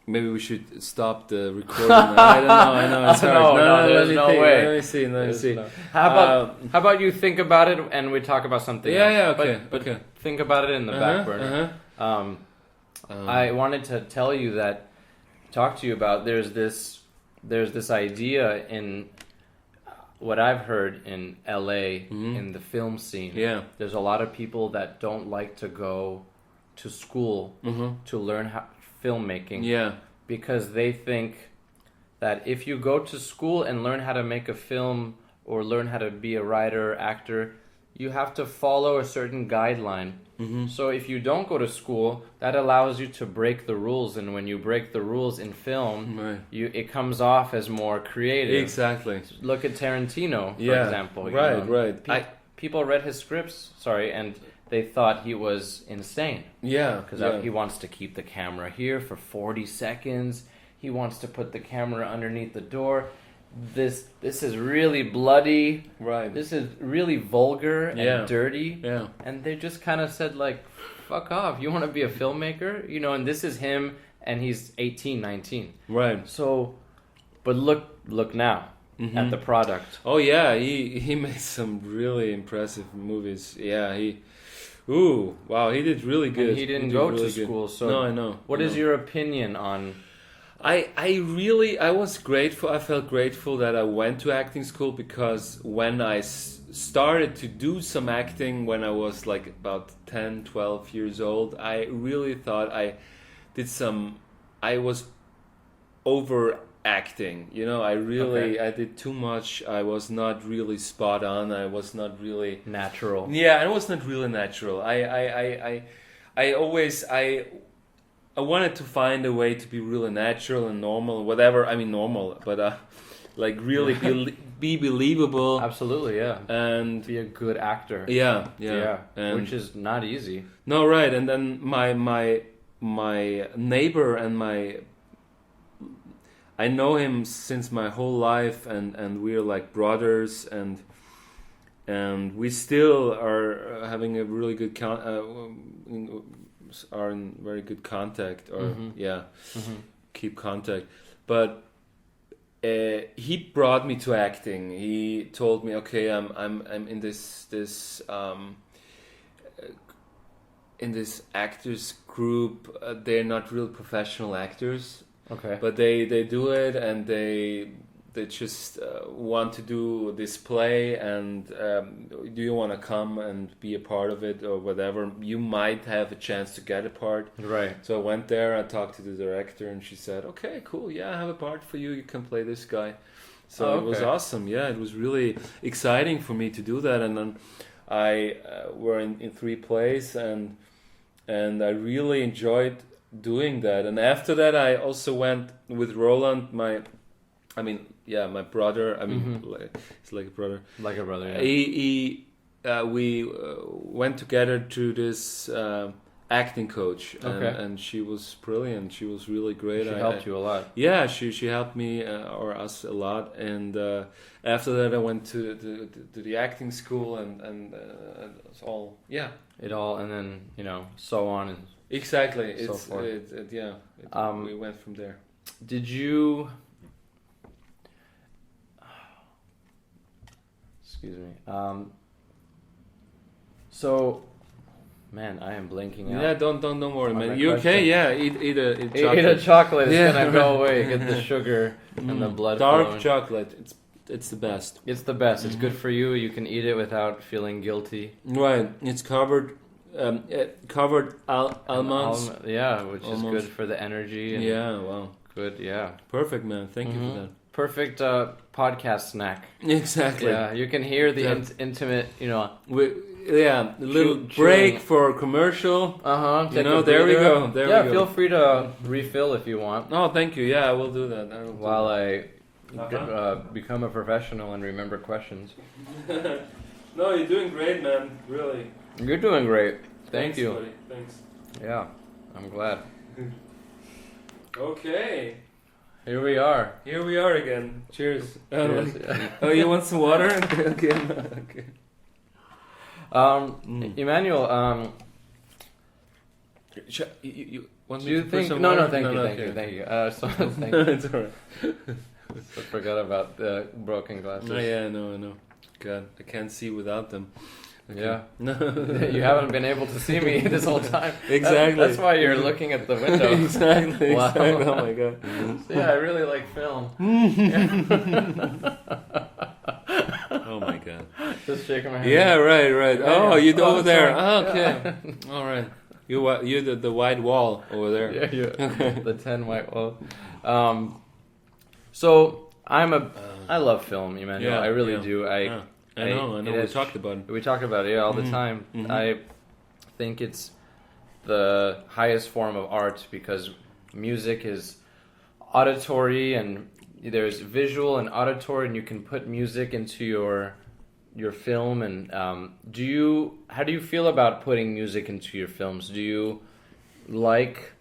Speaker 2: Maybe we should stop the recording. I know. It's hard.
Speaker 1: No, there's no way.
Speaker 2: Let me see.
Speaker 1: How about you think about it and we talk about something else?
Speaker 2: Yeah, okay.
Speaker 1: But think about it in the back burner. I wanted to talk to you about there's this idea in what I've heard in LA in the film scene.
Speaker 2: Yeah.
Speaker 1: There's a lot of people that don't like to go to school to learn filmmaking.
Speaker 2: Yeah.
Speaker 1: Because they think that if you go to school and learn how to make a film or learn how to be a writer, actor, you have to follow a certain guideline. So if you don't go to school, that allows you to break the rules, and when you break the rules in film, it comes off as more creative.
Speaker 2: Exactly.
Speaker 1: Look at Tarantino, for example.
Speaker 2: Right.
Speaker 1: People read his scripts, and they thought he was insane.
Speaker 2: Yeah.
Speaker 1: Because he wants to keep the camera here for 40 seconds. He wants to put the camera underneath the door. This is really bloody.
Speaker 2: Right.
Speaker 1: This is really vulgar and dirty.
Speaker 2: Yeah.
Speaker 1: And they just kind of said, like, fuck off. You want to be a filmmaker? And this is him, and he's 18, 19.
Speaker 2: Right.
Speaker 1: So, but look now at the product.
Speaker 2: Oh, yeah. He made some really impressive movies. Yeah, he did really good.
Speaker 1: And he didn't go to school, so
Speaker 2: no, I know.
Speaker 1: What is your opinion on?
Speaker 2: I was grateful. I felt grateful that I went to acting school, because when I started to do some acting when I was like about 10, 12 years old, I really thought I was overacting. I did too much. I was not really spot on. I was not really
Speaker 1: natural.
Speaker 2: Yeah, I was not really natural. I wanted to find a way to be really natural and normal, whatever. I mean, normal, but like really be believable.
Speaker 1: Absolutely, yeah.
Speaker 2: And
Speaker 1: be a good actor.
Speaker 2: Yeah.
Speaker 1: And which is not easy.
Speaker 2: No, right. And then my neighbor and I know him since my whole life, and we're like brothers, and we still are having a really good are in very good contact, or keep contact. But he brought me to acting. He told me, okay, I'm in this actors group. They're not real professional actors,
Speaker 1: Okay.
Speaker 2: But they do it, and they just want to do this play, and do you want to come and be a part of it or whatever? You might have a chance to get a part.
Speaker 1: Right.
Speaker 2: So I went there, I talked to the director, and she said, okay, cool, yeah, I have a part for you, you can play this guy. So It was awesome. Yeah, it was really exciting for me to do that. And then I were in 3 plays, and I really enjoyed doing that. And after that, I also went with Roland, my brother. He's like a brother.
Speaker 1: Like a brother. Yeah.
Speaker 2: We went together to this acting coach, and she was brilliant. She was really great.
Speaker 1: She helped you a lot.
Speaker 2: Yeah, she helped me or us a lot. And after that, I went to the acting school, and it's all
Speaker 1: And then so on and
Speaker 2: exactly.
Speaker 1: So forth.
Speaker 2: We went from there.
Speaker 1: Did you? Excuse me. So, man, I am blinking out.
Speaker 2: Yeah, don't worry,
Speaker 1: On
Speaker 2: man.
Speaker 1: my
Speaker 2: You
Speaker 1: question.
Speaker 2: okay? Yeah, eat a chocolate.
Speaker 1: Eat a chocolate. It's
Speaker 2: Yeah.
Speaker 1: gonna go away. Get the sugar and the blood
Speaker 2: Dark
Speaker 1: flowing.
Speaker 2: chocolate. It's the best.
Speaker 1: It's the best. It's good for you. You can eat it without feeling guilty.
Speaker 2: Right. It's covered almonds.
Speaker 1: Yeah, which is
Speaker 2: Almonds.
Speaker 1: good for the energy. And
Speaker 2: Yeah. Wow.
Speaker 1: Good. Yeah.
Speaker 2: Perfect, man. Thank you for that.
Speaker 1: Perfect podcast snack.
Speaker 2: Exactly.
Speaker 1: Yeah, you can hear the
Speaker 2: Yeah.
Speaker 1: Intimate.
Speaker 2: A little break for commercial. There we go. There we go.
Speaker 1: Feel free to refill if you want.
Speaker 2: Oh, thank you. Yeah, I will do that.
Speaker 1: While I become a professional and remember questions.
Speaker 2: No, you're doing great, man. Really.
Speaker 1: You're doing great.
Speaker 2: Thanks,
Speaker 1: you.
Speaker 2: buddy. Thanks.
Speaker 1: Yeah, I'm glad.
Speaker 2: Okay.
Speaker 1: Here we are.
Speaker 2: Here we are again. Cheers.
Speaker 1: Cheers.
Speaker 2: Oh, you want some water? Okay.
Speaker 1: Immanuel,
Speaker 2: You want
Speaker 1: do
Speaker 2: me
Speaker 1: you
Speaker 2: to put
Speaker 1: think?
Speaker 2: some
Speaker 1: No,
Speaker 2: water?
Speaker 1: thank you.
Speaker 2: okay.
Speaker 1: Thank you. Thank you.
Speaker 2: It's alright.
Speaker 1: I forgot about the broken glasses.
Speaker 2: Oh, yeah, I know. God, I can't see without them. Okay.
Speaker 1: Yeah.
Speaker 2: No.
Speaker 1: You haven't been able to see me this whole time.
Speaker 2: Exactly.
Speaker 1: That's why you're looking at the window.
Speaker 2: Exactly.
Speaker 1: Wow.
Speaker 2: Exactly. Oh my god.
Speaker 1: Yeah, I really like film.
Speaker 2: Oh my god.
Speaker 1: Just shaking my head.
Speaker 2: Yeah, right. Oh,
Speaker 1: Yeah.
Speaker 2: you're over there.
Speaker 1: sorry.
Speaker 2: Oh, okay. All right. You the white wall over there.
Speaker 1: Yeah, the 10 white wall. So I love film, Immanuel.
Speaker 2: Yeah,
Speaker 1: I really
Speaker 2: yeah.
Speaker 1: do.
Speaker 2: I know.
Speaker 1: it
Speaker 2: We
Speaker 1: is-
Speaker 2: talked about it.
Speaker 1: We talk about it all the time.
Speaker 2: Mhm.
Speaker 1: I think it's the highest form of art because music is auditory and there's visual and auditory, and you can put music into your film. And how do you feel about putting music into your films? Do you like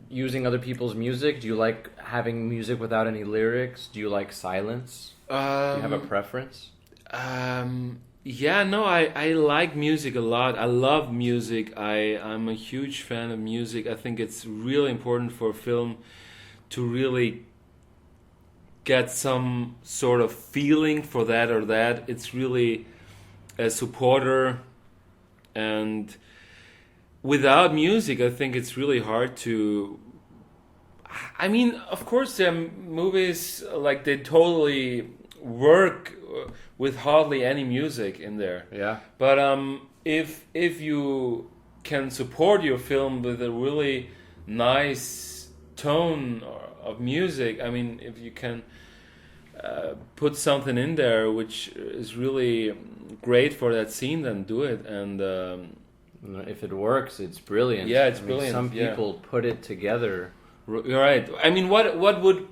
Speaker 1: using other people's music? Do you like having music without any lyrics? Do you like silence? Do you have a preference?
Speaker 2: Yeah, no, I like music a lot. I love music. I'm a huge fan of music. I think it's really important for film to really get some sort of feeling for that or that. It's really a supporter, and without music, I think it's really hard to. I mean, of course, there are movies like they totally work with hardly any music in there.
Speaker 1: Yeah.
Speaker 2: But if you can support your film with a really nice tone of music, I mean, if you can put something in there which is really great for that scene, then do it. And
Speaker 1: if it works, it's brilliant.
Speaker 2: Yeah, it's
Speaker 1: I mean,
Speaker 2: brilliant,
Speaker 1: some
Speaker 2: yeah.
Speaker 1: people put it together.
Speaker 2: You're right. I mean, what would,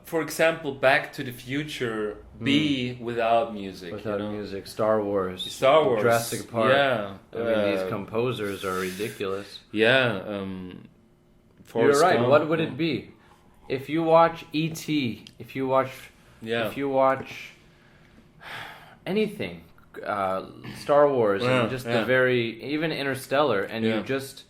Speaker 2: for example, Back to the Future be without music?
Speaker 1: Without music, Star Wars, Jurassic Park.
Speaker 2: Yeah,
Speaker 1: I mean, these composers are ridiculous.
Speaker 2: Yeah.
Speaker 1: You're right.
Speaker 2: Gump.
Speaker 1: What would it be? If you watch E.T., if you watch anything, Star Wars, and just even Interstellar, and you just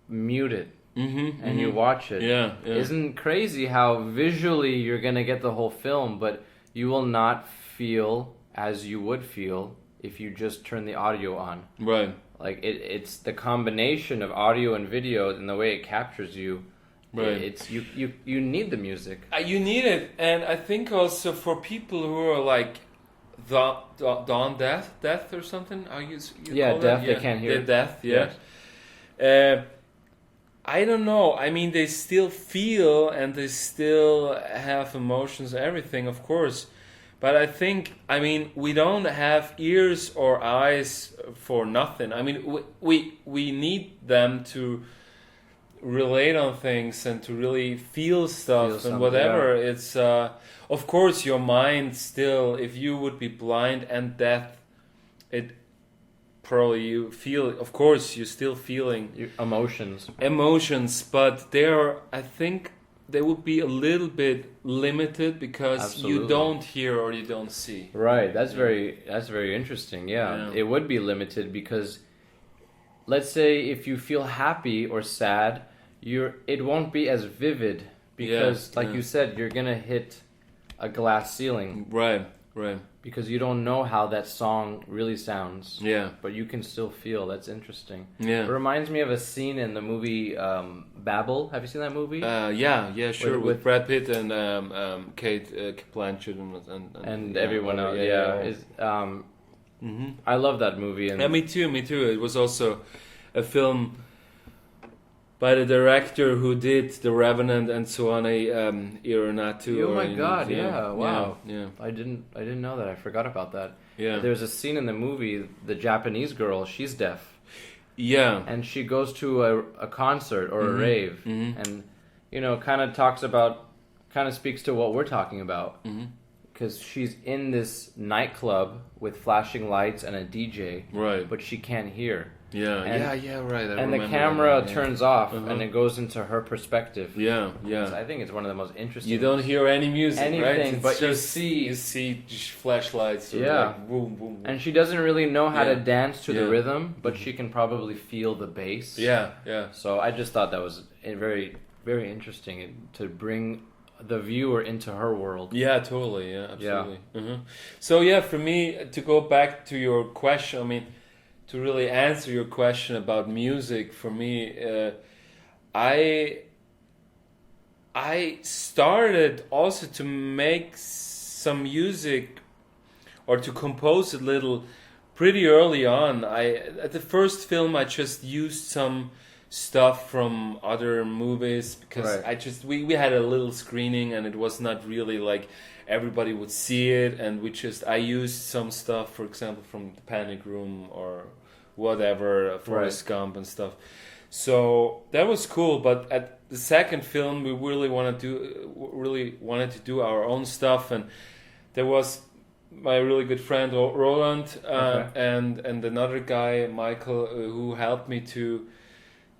Speaker 1: mute it. And you watch it.
Speaker 2: Yeah.
Speaker 1: Isn't crazy how visually you're gonna get the whole film, but you will not feel as you would feel if you just turn the audio on.
Speaker 2: Right.
Speaker 1: like it's the combination of audio and video and the way it captures you.
Speaker 2: Right.
Speaker 1: It's you need the music.
Speaker 2: You need it, and I think also for people who are like dawn death or something. How you call
Speaker 1: deaf.
Speaker 2: it?
Speaker 1: They can't hear.
Speaker 2: They're deaf. Yeah.
Speaker 1: Yes.
Speaker 2: I don't know. I mean, they still feel and they still have emotions, everything, of course. But I think, I mean, we don't have ears or eyes for nothing. I mean, we need them to relate on things and to really feel stuff and whatever.
Speaker 1: Yeah.
Speaker 2: It's of course your mind still, if you would be blind and deaf, it probably you feel, of course you're still feeling
Speaker 1: Your emotions,
Speaker 2: but I think they would be a little bit limited because
Speaker 1: Absolutely.
Speaker 2: you don't hear or you don't see.
Speaker 1: Right. That's very interesting. Yeah. It would be limited because let's say if you feel happy or sad, it won't be as vivid because like you said, you're going to hit a glass ceiling.
Speaker 2: Right.
Speaker 1: Because you don't know how that song really sounds.
Speaker 2: Yeah.
Speaker 1: But you can still feel. That's interesting.
Speaker 2: Yeah.
Speaker 1: It reminds me of a scene in the movie Babel. Have you seen that movie?
Speaker 2: Yeah, sure. With Brad Pitt and Kate Blanchett
Speaker 1: and everyone else. I love that movie. And
Speaker 2: me too. It was also a film by the director who did The Revenant and Suone Ironatu.
Speaker 1: Oh my God!
Speaker 2: Yeah,
Speaker 1: wow.
Speaker 2: Yeah.
Speaker 1: I didn't know that. I forgot about that.
Speaker 2: Yeah.
Speaker 1: There's a scene in the movie. The Japanese girl, she's deaf.
Speaker 2: Yeah.
Speaker 1: And she goes to a concert or a rave, and kind of speaks to what we're talking about. Because she's in this nightclub with flashing lights and a DJ,
Speaker 2: right?
Speaker 1: But she can't hear.
Speaker 2: Yeah, right.
Speaker 1: And the camera turns off, and it goes into her perspective.
Speaker 2: Yeah.
Speaker 1: So I think it's one of the most interesting.
Speaker 2: You don't hear any music, right?
Speaker 1: But
Speaker 2: you see flashlights.
Speaker 1: Yeah.
Speaker 2: Boom, boom.
Speaker 1: And she doesn't really know how to dance to the rhythm, but she can probably feel the bass.
Speaker 2: Yeah.
Speaker 1: So I just thought that was very, very interesting to bring the viewer into her world.
Speaker 2: Yeah, totally. Yeah, absolutely. Yeah. So for me, to go back to your question, I mean, to really answer your question about music, for me, I started also to make some music or to compose a little pretty early on. At the first film, I just used some stuff from other movies because we had a little screening and it was not really like everybody would see it, and I used some stuff, for example, from The Panic Room or whatever, Forrest Gump and stuff. So that was cool, but at the second film we really wanted to do our own stuff, and there was my really good friend Roland and another guy, Michael, who helped me to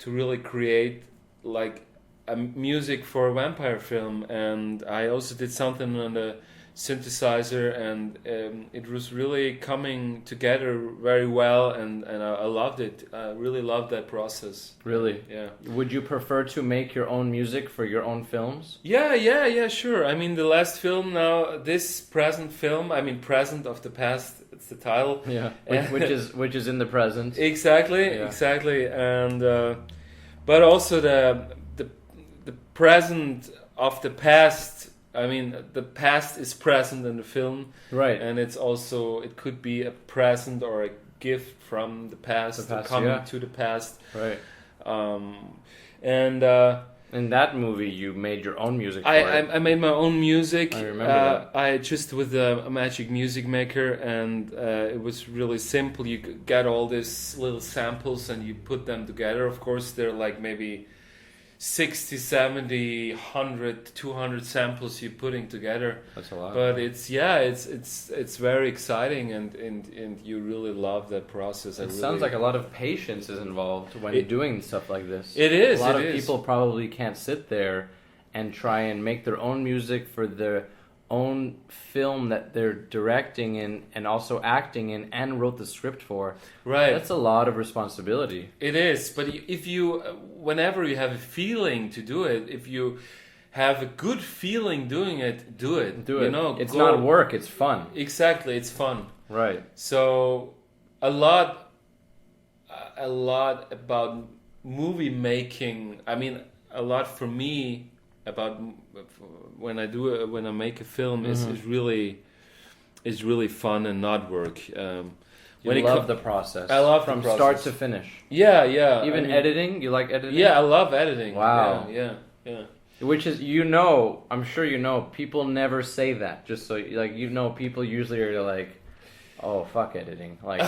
Speaker 2: really create like a music for a vampire film, and I also did something on the synthesizer, and it was really coming together very well, and I loved it. I really loved that process.
Speaker 1: Really?
Speaker 2: Yeah.
Speaker 1: Would you prefer to make your own music for your own films?
Speaker 2: Yeah, sure. I mean, the last film now, this present film, I mean, Present of the Past, it's the title.
Speaker 1: Yeah, which is in the present.
Speaker 2: Exactly. And but also the present of the past. I mean, the past is present in the film,
Speaker 1: right?
Speaker 2: And it's also, it could be a present or a gift from the past coming to the past,
Speaker 1: right?
Speaker 2: And
Speaker 1: in that movie, you made your own music.
Speaker 2: I made my own music.
Speaker 1: I remember that.
Speaker 2: I just with a Magic Music Maker, and it was really simple. You get all these little samples and you put them together. Of course, they're like maybe 60, 70, 100, 200 samples you're putting together.
Speaker 1: That's a lot.
Speaker 2: But it's very exciting, and you really love that process.
Speaker 1: It sounds like a lot of patience is involved when you're doing stuff like this.
Speaker 2: It is.
Speaker 1: A lot of people probably can't sit there and try and make their own music for their own film that they're directing in and also acting in and wrote the script for.
Speaker 2: Right.
Speaker 1: That's a lot of responsibility.
Speaker 2: It is. But if you, whenever you have a feeling to do it, if you have a good feeling doing it, do it.
Speaker 1: Do it. You know, it's not work, it's fun.
Speaker 2: Exactly, it's fun.
Speaker 1: Right.
Speaker 2: So a lot a lot about movie making. I mean, a lot for me about when I make a film is really fun and not work.
Speaker 1: You love the process.
Speaker 2: I love
Speaker 1: from
Speaker 2: the process.
Speaker 1: start to finish.
Speaker 2: Yeah, yeah.
Speaker 1: Even editing, you like editing?
Speaker 2: Yeah, I love editing.
Speaker 1: Wow.
Speaker 2: Yeah.
Speaker 1: Which is, I'm sure people never say that. Just so, people usually are like, oh, fuck editing. Like,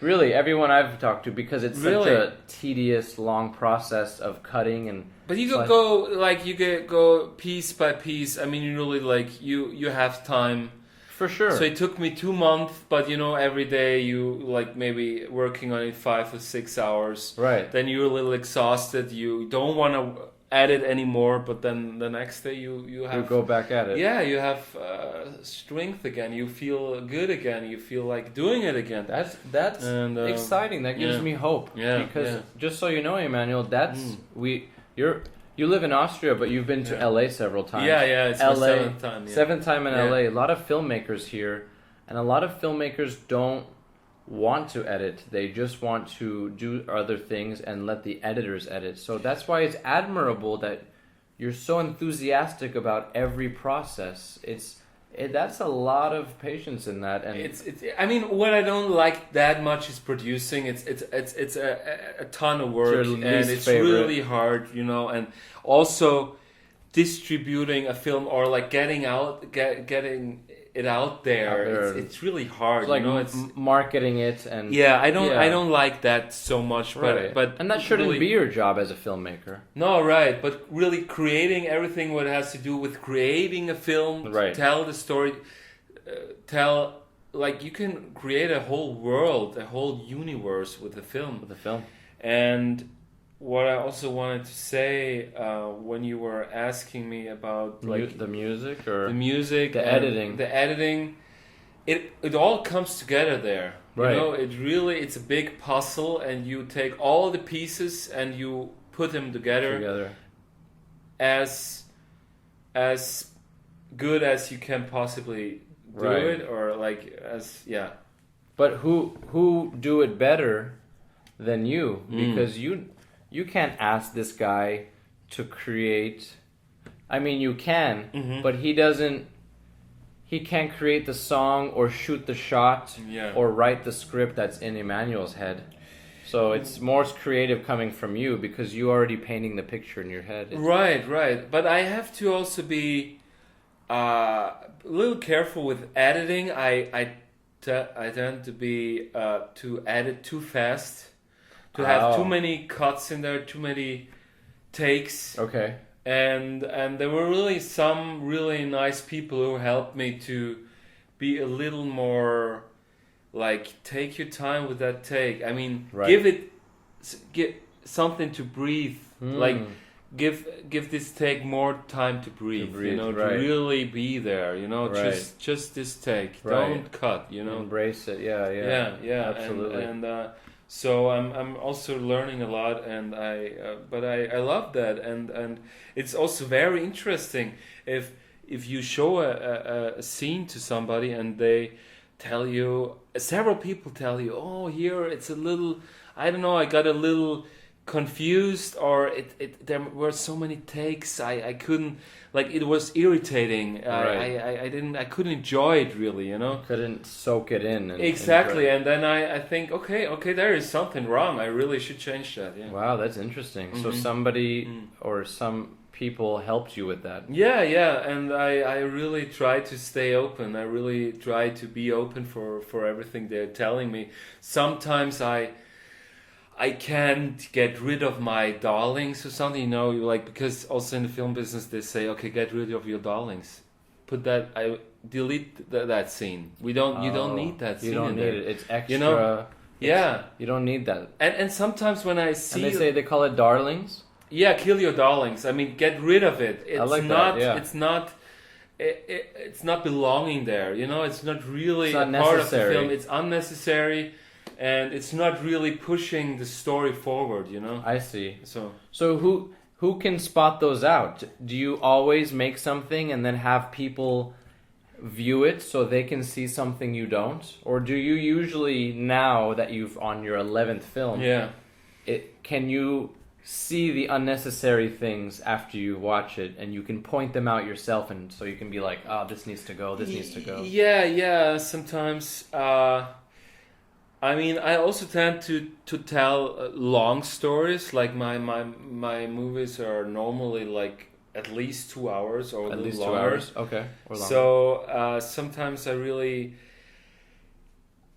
Speaker 1: really, everyone I've talked to, because it's such a tedious, long process of cutting and...
Speaker 2: But you could go piece by piece. I mean, you really, you have time.
Speaker 1: For sure.
Speaker 2: So it took me 2 months, but every day you maybe working on it 5 or 6 hours.
Speaker 1: Right.
Speaker 2: Then you're a little exhausted. You don't want to edit anymore, but then the next day you have...
Speaker 1: You go back at it.
Speaker 2: Yeah, you have strength again. You feel good again. You feel like doing it again.
Speaker 1: That's exciting. That gives me hope.
Speaker 2: Yeah.
Speaker 1: Because just so you know, Immanuel, you live in Austria, but you've been to LA several times.
Speaker 2: Yeah, it's
Speaker 1: LA,
Speaker 2: my seventh time. Yeah.
Speaker 1: Seventh time in LA. A lot of filmmakers here, and a lot of filmmakers don't want to edit. They just want to do other things and let the editors edit. So that's why it's admirable that you're so enthusiastic about every process. That's a lot of patience in that, and
Speaker 2: it's. I mean, what I don't like that much is producing. It's a ton of work, and it's really hard, and also distributing a film or getting it out there. It's really hard.
Speaker 1: It's marketing it and
Speaker 2: I don't like that so much. But
Speaker 1: and that shouldn't
Speaker 2: really
Speaker 1: be your job as a filmmaker.
Speaker 2: No, right. But really creating everything what has to do with creating a film, tell the story, you can create a whole world, a whole universe with a film. And what I also wanted to say when you were asking me about
Speaker 1: the music,
Speaker 2: the editing, it all comes together there.
Speaker 1: Right.
Speaker 2: It's a big puzzle, and you take all the pieces and you put them together. As good as you can possibly do it, or
Speaker 1: But who do it better than you? Because you can't ask this guy to create... I mean, you can, but he can't create the song or shoot the shot or write the script that's in Immanuel's head. So it's more creative coming from you because you're already painting the picture in your head.
Speaker 2: Right. But I have to also be a little careful with editing. I tend to be to edit too fast. To have too many cuts in there, too many takes.
Speaker 1: Okay.
Speaker 2: And there were really some really nice people who helped me to be a little more take your time with that take. I mean, give something to breathe. Give this take more time to breathe. To really be there. Just this take. Don't cut.
Speaker 1: Embrace it. Yeah. Absolutely.
Speaker 2: And so I'm also learning a lot, and I love that, and it's also very interesting if you show a scene to somebody and they tell you, several people tell you, oh, here it's a little, I don't know, I got a little confused, or there were so many takes I couldn't, it was irritating. I couldn't enjoy it really,
Speaker 1: Couldn't soak it in.
Speaker 2: Exactly, and then I think, okay, there is something wrong. I really should change that. Yeah.
Speaker 1: Wow, that's interesting. So somebody or some people helped you with that.
Speaker 2: Yeah, and I really try to stay open. I really try to be open for everything they're telling me. Sometimes I can't get rid of my darlings or something, because also in the film business they say, okay, get rid of your darlings. Delete that scene. You don't need that scene.
Speaker 1: You don't need it. It's extra. You don't need that.
Speaker 2: And sometimes when I see...
Speaker 1: And they call it darlings?
Speaker 2: Yeah, kill your darlings. I mean, get rid of it. It's not belonging there. It's not really a part of the film. It's unnecessary. And it's not really pushing the story forward,
Speaker 1: I see. So who can spot those out? Do you always make something and then have people view it so they can see something you don't? Or do you usually, now that you've on your 11th film, can you see the unnecessary things after you watch it and you can point them out yourself, and so you can be like, oh, this needs to go, this needs to go?
Speaker 2: Yeah, sometimes. I mean, I also tend to tell long stories. Like my movies are normally like at least 2 hours or a little
Speaker 1: least 2
Speaker 2: longer.
Speaker 1: hours, okay. Or longer.
Speaker 2: So sometimes I really.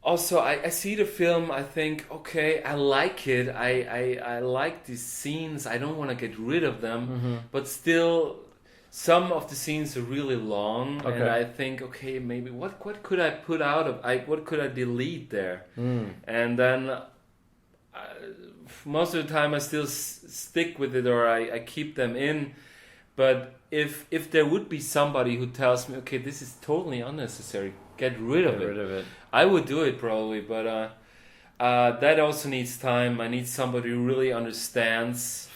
Speaker 2: Also, I see the film. I think, okay, I like it. I like these scenes. I don't want to get rid of them, but still, some of the scenes are really long, and I think, okay, maybe what could I put out of? What could I delete there? And then most of the time I still stick with it, or I keep them in. But if there would be somebody who tells me, okay, this is totally unnecessary, get rid of it, I would do it probably. But that also needs time. I need somebody who really understands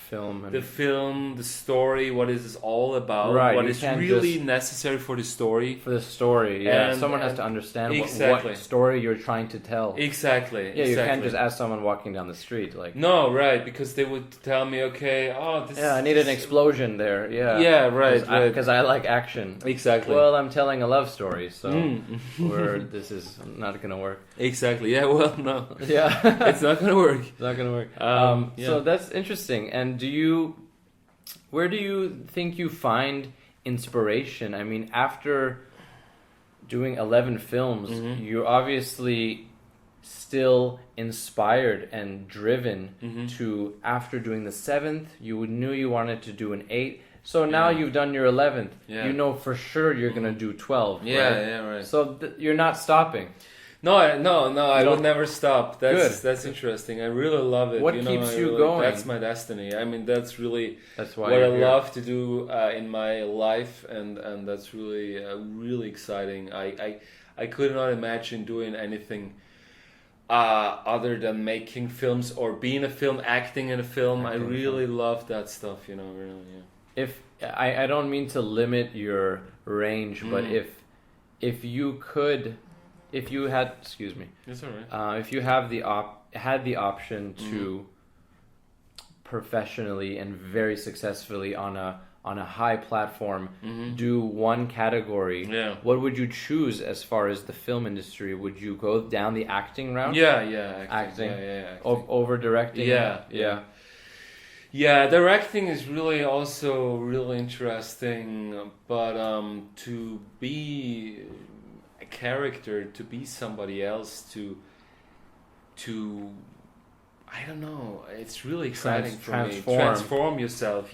Speaker 2: the film, the story, what is this all about, what is really necessary for the story. For the
Speaker 1: story, yeah. And someone has to understand what story you're trying to tell.
Speaker 2: Exactly.
Speaker 1: Yeah, you can't just ask someone walking down the street like.
Speaker 2: No, right, because they would tell me, okay, this.
Speaker 1: Yeah, I need an explosion there. Yeah.
Speaker 2: Yeah, right.
Speaker 1: Because I like action.
Speaker 2: Exactly.
Speaker 1: Well, I'm telling a love story, so this is not gonna work.
Speaker 2: Exactly. Yeah. Well, no.
Speaker 1: Yeah.
Speaker 2: It's not gonna work.
Speaker 1: It's not gonna work. So that's interesting. And where do you think you find inspiration? I mean, after doing 11 films, you're obviously still inspired and driven to, after doing the 7th, you knew you wanted to do an 8th. So now you've done your 11th. Yeah. You know for sure you're going to do 12.
Speaker 2: Yeah,
Speaker 1: right?
Speaker 2: Yeah, right.
Speaker 1: So you're not stopping.
Speaker 2: No, I will never stop. That's interesting. I really love it.
Speaker 1: What keeps you going?
Speaker 2: That's my destiny. I mean, that's why what I love to do in my life, and that's really really exciting. I could not imagine doing anything other than making films or being a film, acting in a film. I really love that stuff. Really. Yeah.
Speaker 1: If I don't mean to limit your range, but if you could. If you had, excuse me.
Speaker 2: It's all right.
Speaker 1: If you had the option to professionally and very successfully on a high platform do one category, what would you choose as far as the film industry? Would you go down the acting route?
Speaker 2: Yeah,
Speaker 1: acting.
Speaker 2: Acting.
Speaker 1: Over directing.
Speaker 2: Yeah. Yeah, directing is really also really interesting, but to be a character, to be somebody else, to I don't know, it's really exciting for me. Transform yourself,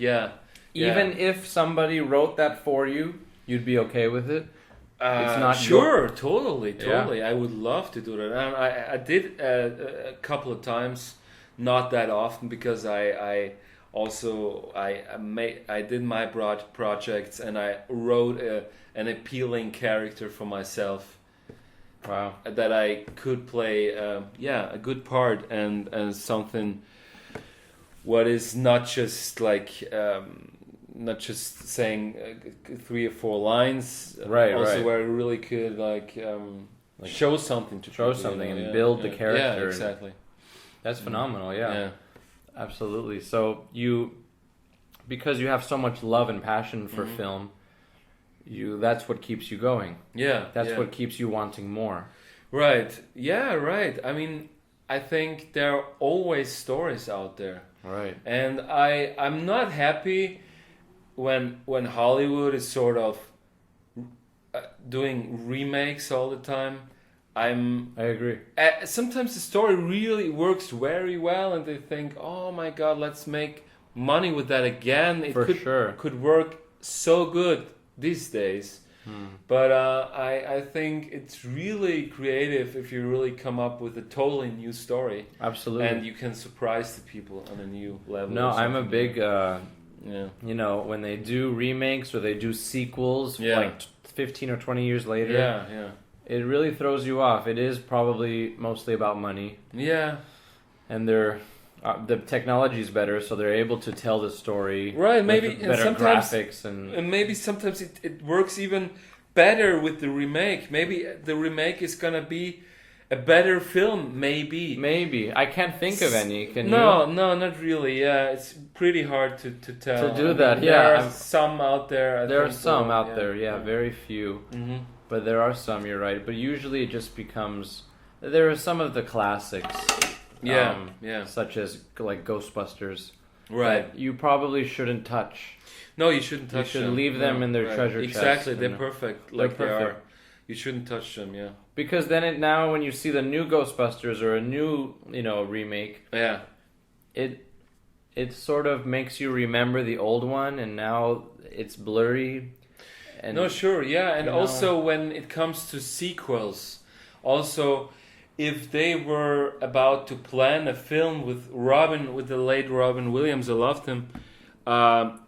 Speaker 1: Even if somebody wrote that for you, you'd be okay with it?
Speaker 2: It's not totally. Yeah. I would love to do that. I did a couple of times, not that often, because I did my projects and I wrote an appealing character for myself.
Speaker 1: Wow.
Speaker 2: That I could play a good part and something what is not just like not just saying 3 or 4 lines,
Speaker 1: right?
Speaker 2: Where I really could like show something to
Speaker 1: show people, something and build the character.
Speaker 2: Yeah, exactly.
Speaker 1: That's phenomenal. Yeah, absolutely. So because you have so much love and passion for film, that's what keeps you going. Yeah, that's what keeps you wanting more.
Speaker 2: Right. Yeah. Right. I mean, I think there are always stories out there.
Speaker 1: Right.
Speaker 2: And I'm not happy when Hollywood is sort of doing remakes all the time. I
Speaker 1: agree.
Speaker 2: Sometimes the story really works very well, and they think, "Oh my God, let's make money with that again." It could work so good these days. But I think it's really creative if you really come up with a totally new story.
Speaker 1: Absolutely.
Speaker 2: And you can surprise the people on a new level.
Speaker 1: No, I'm a big, you know, when they do remakes or they do sequels, like 15 or 20 years later, it really throws you off. It is probably mostly about money.
Speaker 2: Yeah.
Speaker 1: And the technology is better, so they're able to tell the story.
Speaker 2: Right, maybe
Speaker 1: better graphics and
Speaker 2: maybe sometimes it works even better with the remake. Maybe the remake is gonna be a better film.
Speaker 1: Maybe I can't think of any. Can you?
Speaker 2: No, not really. Yeah, it's pretty hard to tell.
Speaker 1: To do that, yeah,
Speaker 2: there are some out there.
Speaker 1: There are some out there, yeah, very few.
Speaker 2: Mm-hmm.
Speaker 1: But there are some, you're right. But usually it just becomes... There are some of the classics.
Speaker 2: Yeah.
Speaker 1: Such as, like, Ghostbusters.
Speaker 2: Right.
Speaker 1: That you probably shouldn't touch.
Speaker 2: No, you shouldn't touch them.
Speaker 1: You should leave them in their treasure chest.
Speaker 2: Exactly, they're perfect. Like
Speaker 1: they're perfect.
Speaker 2: They are. You shouldn't touch them, yeah.
Speaker 1: Because then now when you see the new Ghostbusters or a new, remake...
Speaker 2: Yeah.
Speaker 1: It sort of makes you remember the old one, and now it's blurry. And,
Speaker 2: no, sure, yeah. And also when it comes to sequels, also if they were about to plan a film with the late Robin Williams, I loved him.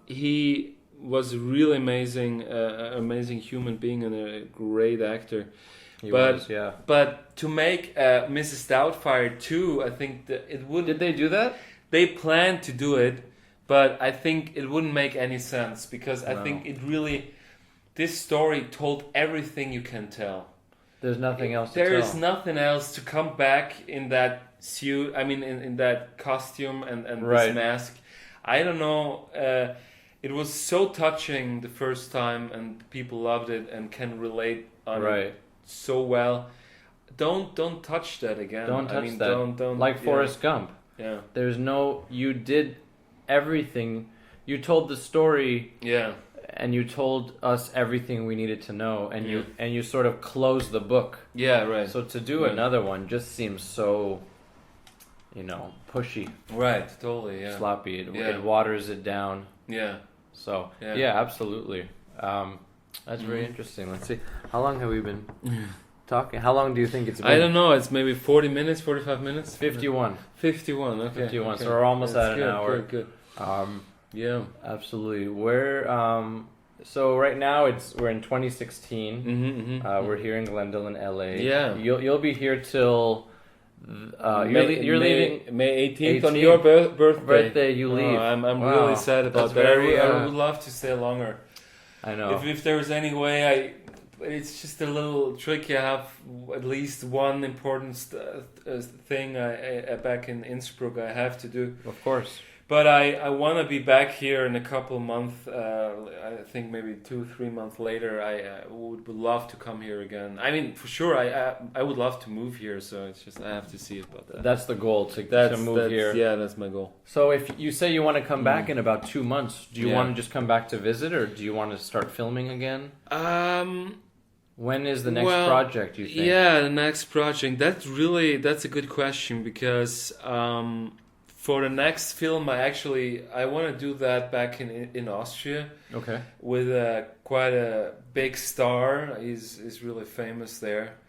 Speaker 2: He was a really amazing human being and a great actor.
Speaker 1: He was, yeah.
Speaker 2: But to make Mrs. Doubtfire 2, I think that it would...
Speaker 1: Did they do that?
Speaker 2: They planned to do it, but I think it wouldn't make any sense because I think it really... This story told everything you can tell.
Speaker 1: There's nothing else to tell.
Speaker 2: There is nothing else to come back in that suit, I mean in that costume and this mask. I don't know, it was so touching the first time and people loved it and can relate on it so well. Don't touch that again.
Speaker 1: Don't touch that. Don't like Forrest Gump.
Speaker 2: Yeah.
Speaker 1: You did everything. You told the story.
Speaker 2: Yeah.
Speaker 1: And you told us everything we needed to know, and you sort of closed the book.
Speaker 2: Yeah, right.
Speaker 1: So to do another one just seems so, pushy.
Speaker 2: Right, totally, yeah.
Speaker 1: Sloppy. It waters it down.
Speaker 2: Yeah.
Speaker 1: So, yeah absolutely. That's very interesting. Let's see. How long have we been talking? How long do you think it's been?
Speaker 2: I don't know. It's maybe 40 minutes, 45 minutes?
Speaker 1: 51.
Speaker 2: 51, okay.
Speaker 1: 51,
Speaker 2: okay.
Speaker 1: So we're almost at an hour.
Speaker 2: Good. Yeah,
Speaker 1: absolutely. So right now we're in 2016. We're here in Glendale in LA.
Speaker 2: Yeah,
Speaker 1: you'll be here till you're leaving
Speaker 2: May 18th on your birthday.
Speaker 1: You leave.
Speaker 2: I'm really sad about that. I would love to stay longer.
Speaker 1: I know.
Speaker 2: If there's any way, it's just a little tricky. I have at least one important thing back in Innsbruck I have to do.
Speaker 1: Of course.
Speaker 2: But I want to be back here in a couple of months. I think maybe 2-3 months later. I would love to come here again. I mean, for sure, I would love to move here. So it's just I have to see about that.
Speaker 1: That's the goal to move here.
Speaker 2: Yeah, that's my goal.
Speaker 1: So if you say you want to come back in about 2 months, do you want to just come back to visit, or do you want to start filming again? When is the next project, you think?
Speaker 2: Yeah, the next project. That's a good question because. For the next film, I want to do that back in Austria.
Speaker 1: Okay.
Speaker 2: With quite a big star. He's really famous there.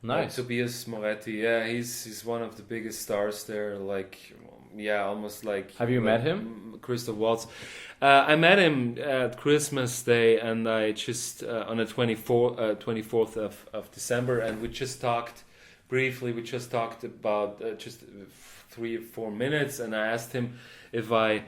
Speaker 1: Nice.
Speaker 2: Tobias Moretti. Yeah, he's one of the biggest stars there. Almost like.
Speaker 1: Have you met him?
Speaker 2: Christoph Waltz. I met him at Christmas Day, and I just on the 24th of December, and we just talked briefly. We just talked about just 3 or 4 minutes, and I asked him if I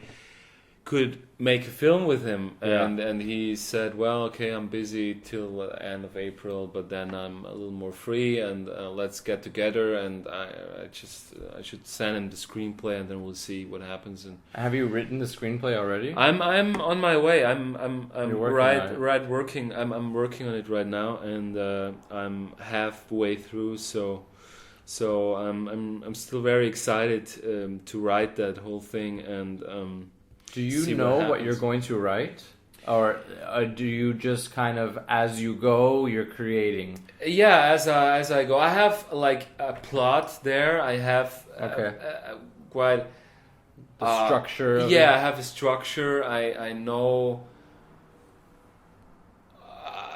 Speaker 2: could make a film with him, and he said, well, okay, I'm busy till the end of April, but then I'm a little more free, and let's get together, and I should send him the screenplay, and then we'll see what happens. And
Speaker 1: have you written the screenplay already?
Speaker 2: I'm on my way. I'm working on it right now, and I'm halfway through, so I'm still very excited to write that whole thing. And
Speaker 1: do you know what you're going to write, or do you just kind of as you go you're creating?
Speaker 2: Yeah, as I go, I have like a plot there. I have quite
Speaker 1: the structure.
Speaker 2: I have a structure. I know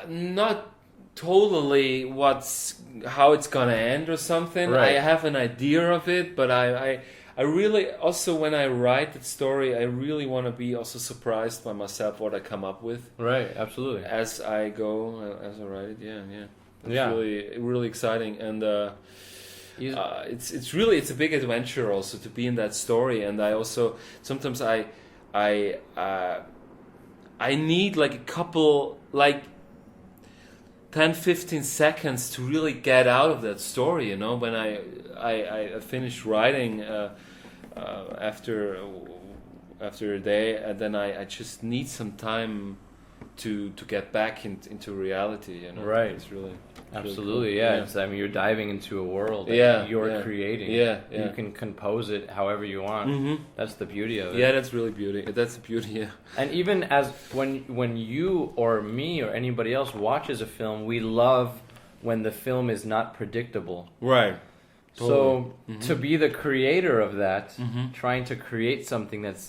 Speaker 2: not totally how it's gonna end or something.
Speaker 1: Right.
Speaker 2: I have an idea of it, but I really also, when I write that story, I really want to be also surprised by myself what I come up with.
Speaker 1: Right, absolutely.
Speaker 2: As I go, as I write it, it's really, really exciting, and it's a big adventure also to be in that story. And I also sometimes I need like a couple, like 10-15 seconds to really get out of that story, you know. When I finished writing after a day, and then I just need some time to get back into reality, you know.
Speaker 1: Right.
Speaker 2: It's really
Speaker 1: absolutely,
Speaker 2: really
Speaker 1: cool.
Speaker 2: Yeah.
Speaker 1: It's, I mean, you're diving into a world that
Speaker 2: Yeah,
Speaker 1: you're
Speaker 2: yeah.
Speaker 1: creating.
Speaker 2: Yeah.
Speaker 1: You can compose it however you want.
Speaker 2: Mm-hmm.
Speaker 1: That's the beauty of it.
Speaker 2: Yeah, that's really beauty. That's the beauty. Yeah.
Speaker 1: And even as when you or me or anybody else watches a film, we love when the film is not predictable.
Speaker 2: Right.
Speaker 1: So to be the creator of that,
Speaker 2: Mm-hmm.
Speaker 1: trying to create something that's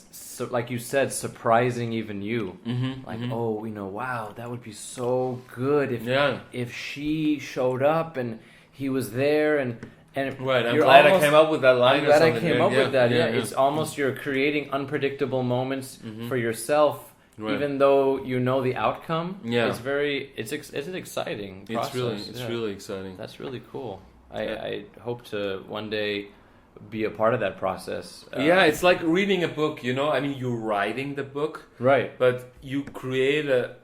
Speaker 1: like you said, surprising even you.
Speaker 2: Mm-hmm.
Speaker 1: Like,
Speaker 2: mm-hmm.
Speaker 1: oh, you know, wow, that would be so good
Speaker 2: Yeah.
Speaker 1: if she showed up and he was there and
Speaker 2: Right. I'm
Speaker 1: you're
Speaker 2: glad
Speaker 1: almost-
Speaker 2: I came up with that line.
Speaker 1: I'm
Speaker 2: or
Speaker 1: glad I
Speaker 2: something.
Speaker 1: came up with that. Yeah,
Speaker 2: yeah.
Speaker 1: it's almost you're creating unpredictable moments for yourself,
Speaker 2: Right.
Speaker 1: even though you know the outcome.
Speaker 2: Yeah.
Speaker 1: It's an exciting process.
Speaker 2: It's
Speaker 1: Yeah.
Speaker 2: really exciting.
Speaker 1: That's really cool. I,
Speaker 2: Yeah.
Speaker 1: I hope to one day be a part of that process.
Speaker 2: Yeah, it's like reading a book, you know. I mean, you're writing the book,
Speaker 1: Right.
Speaker 2: but you create a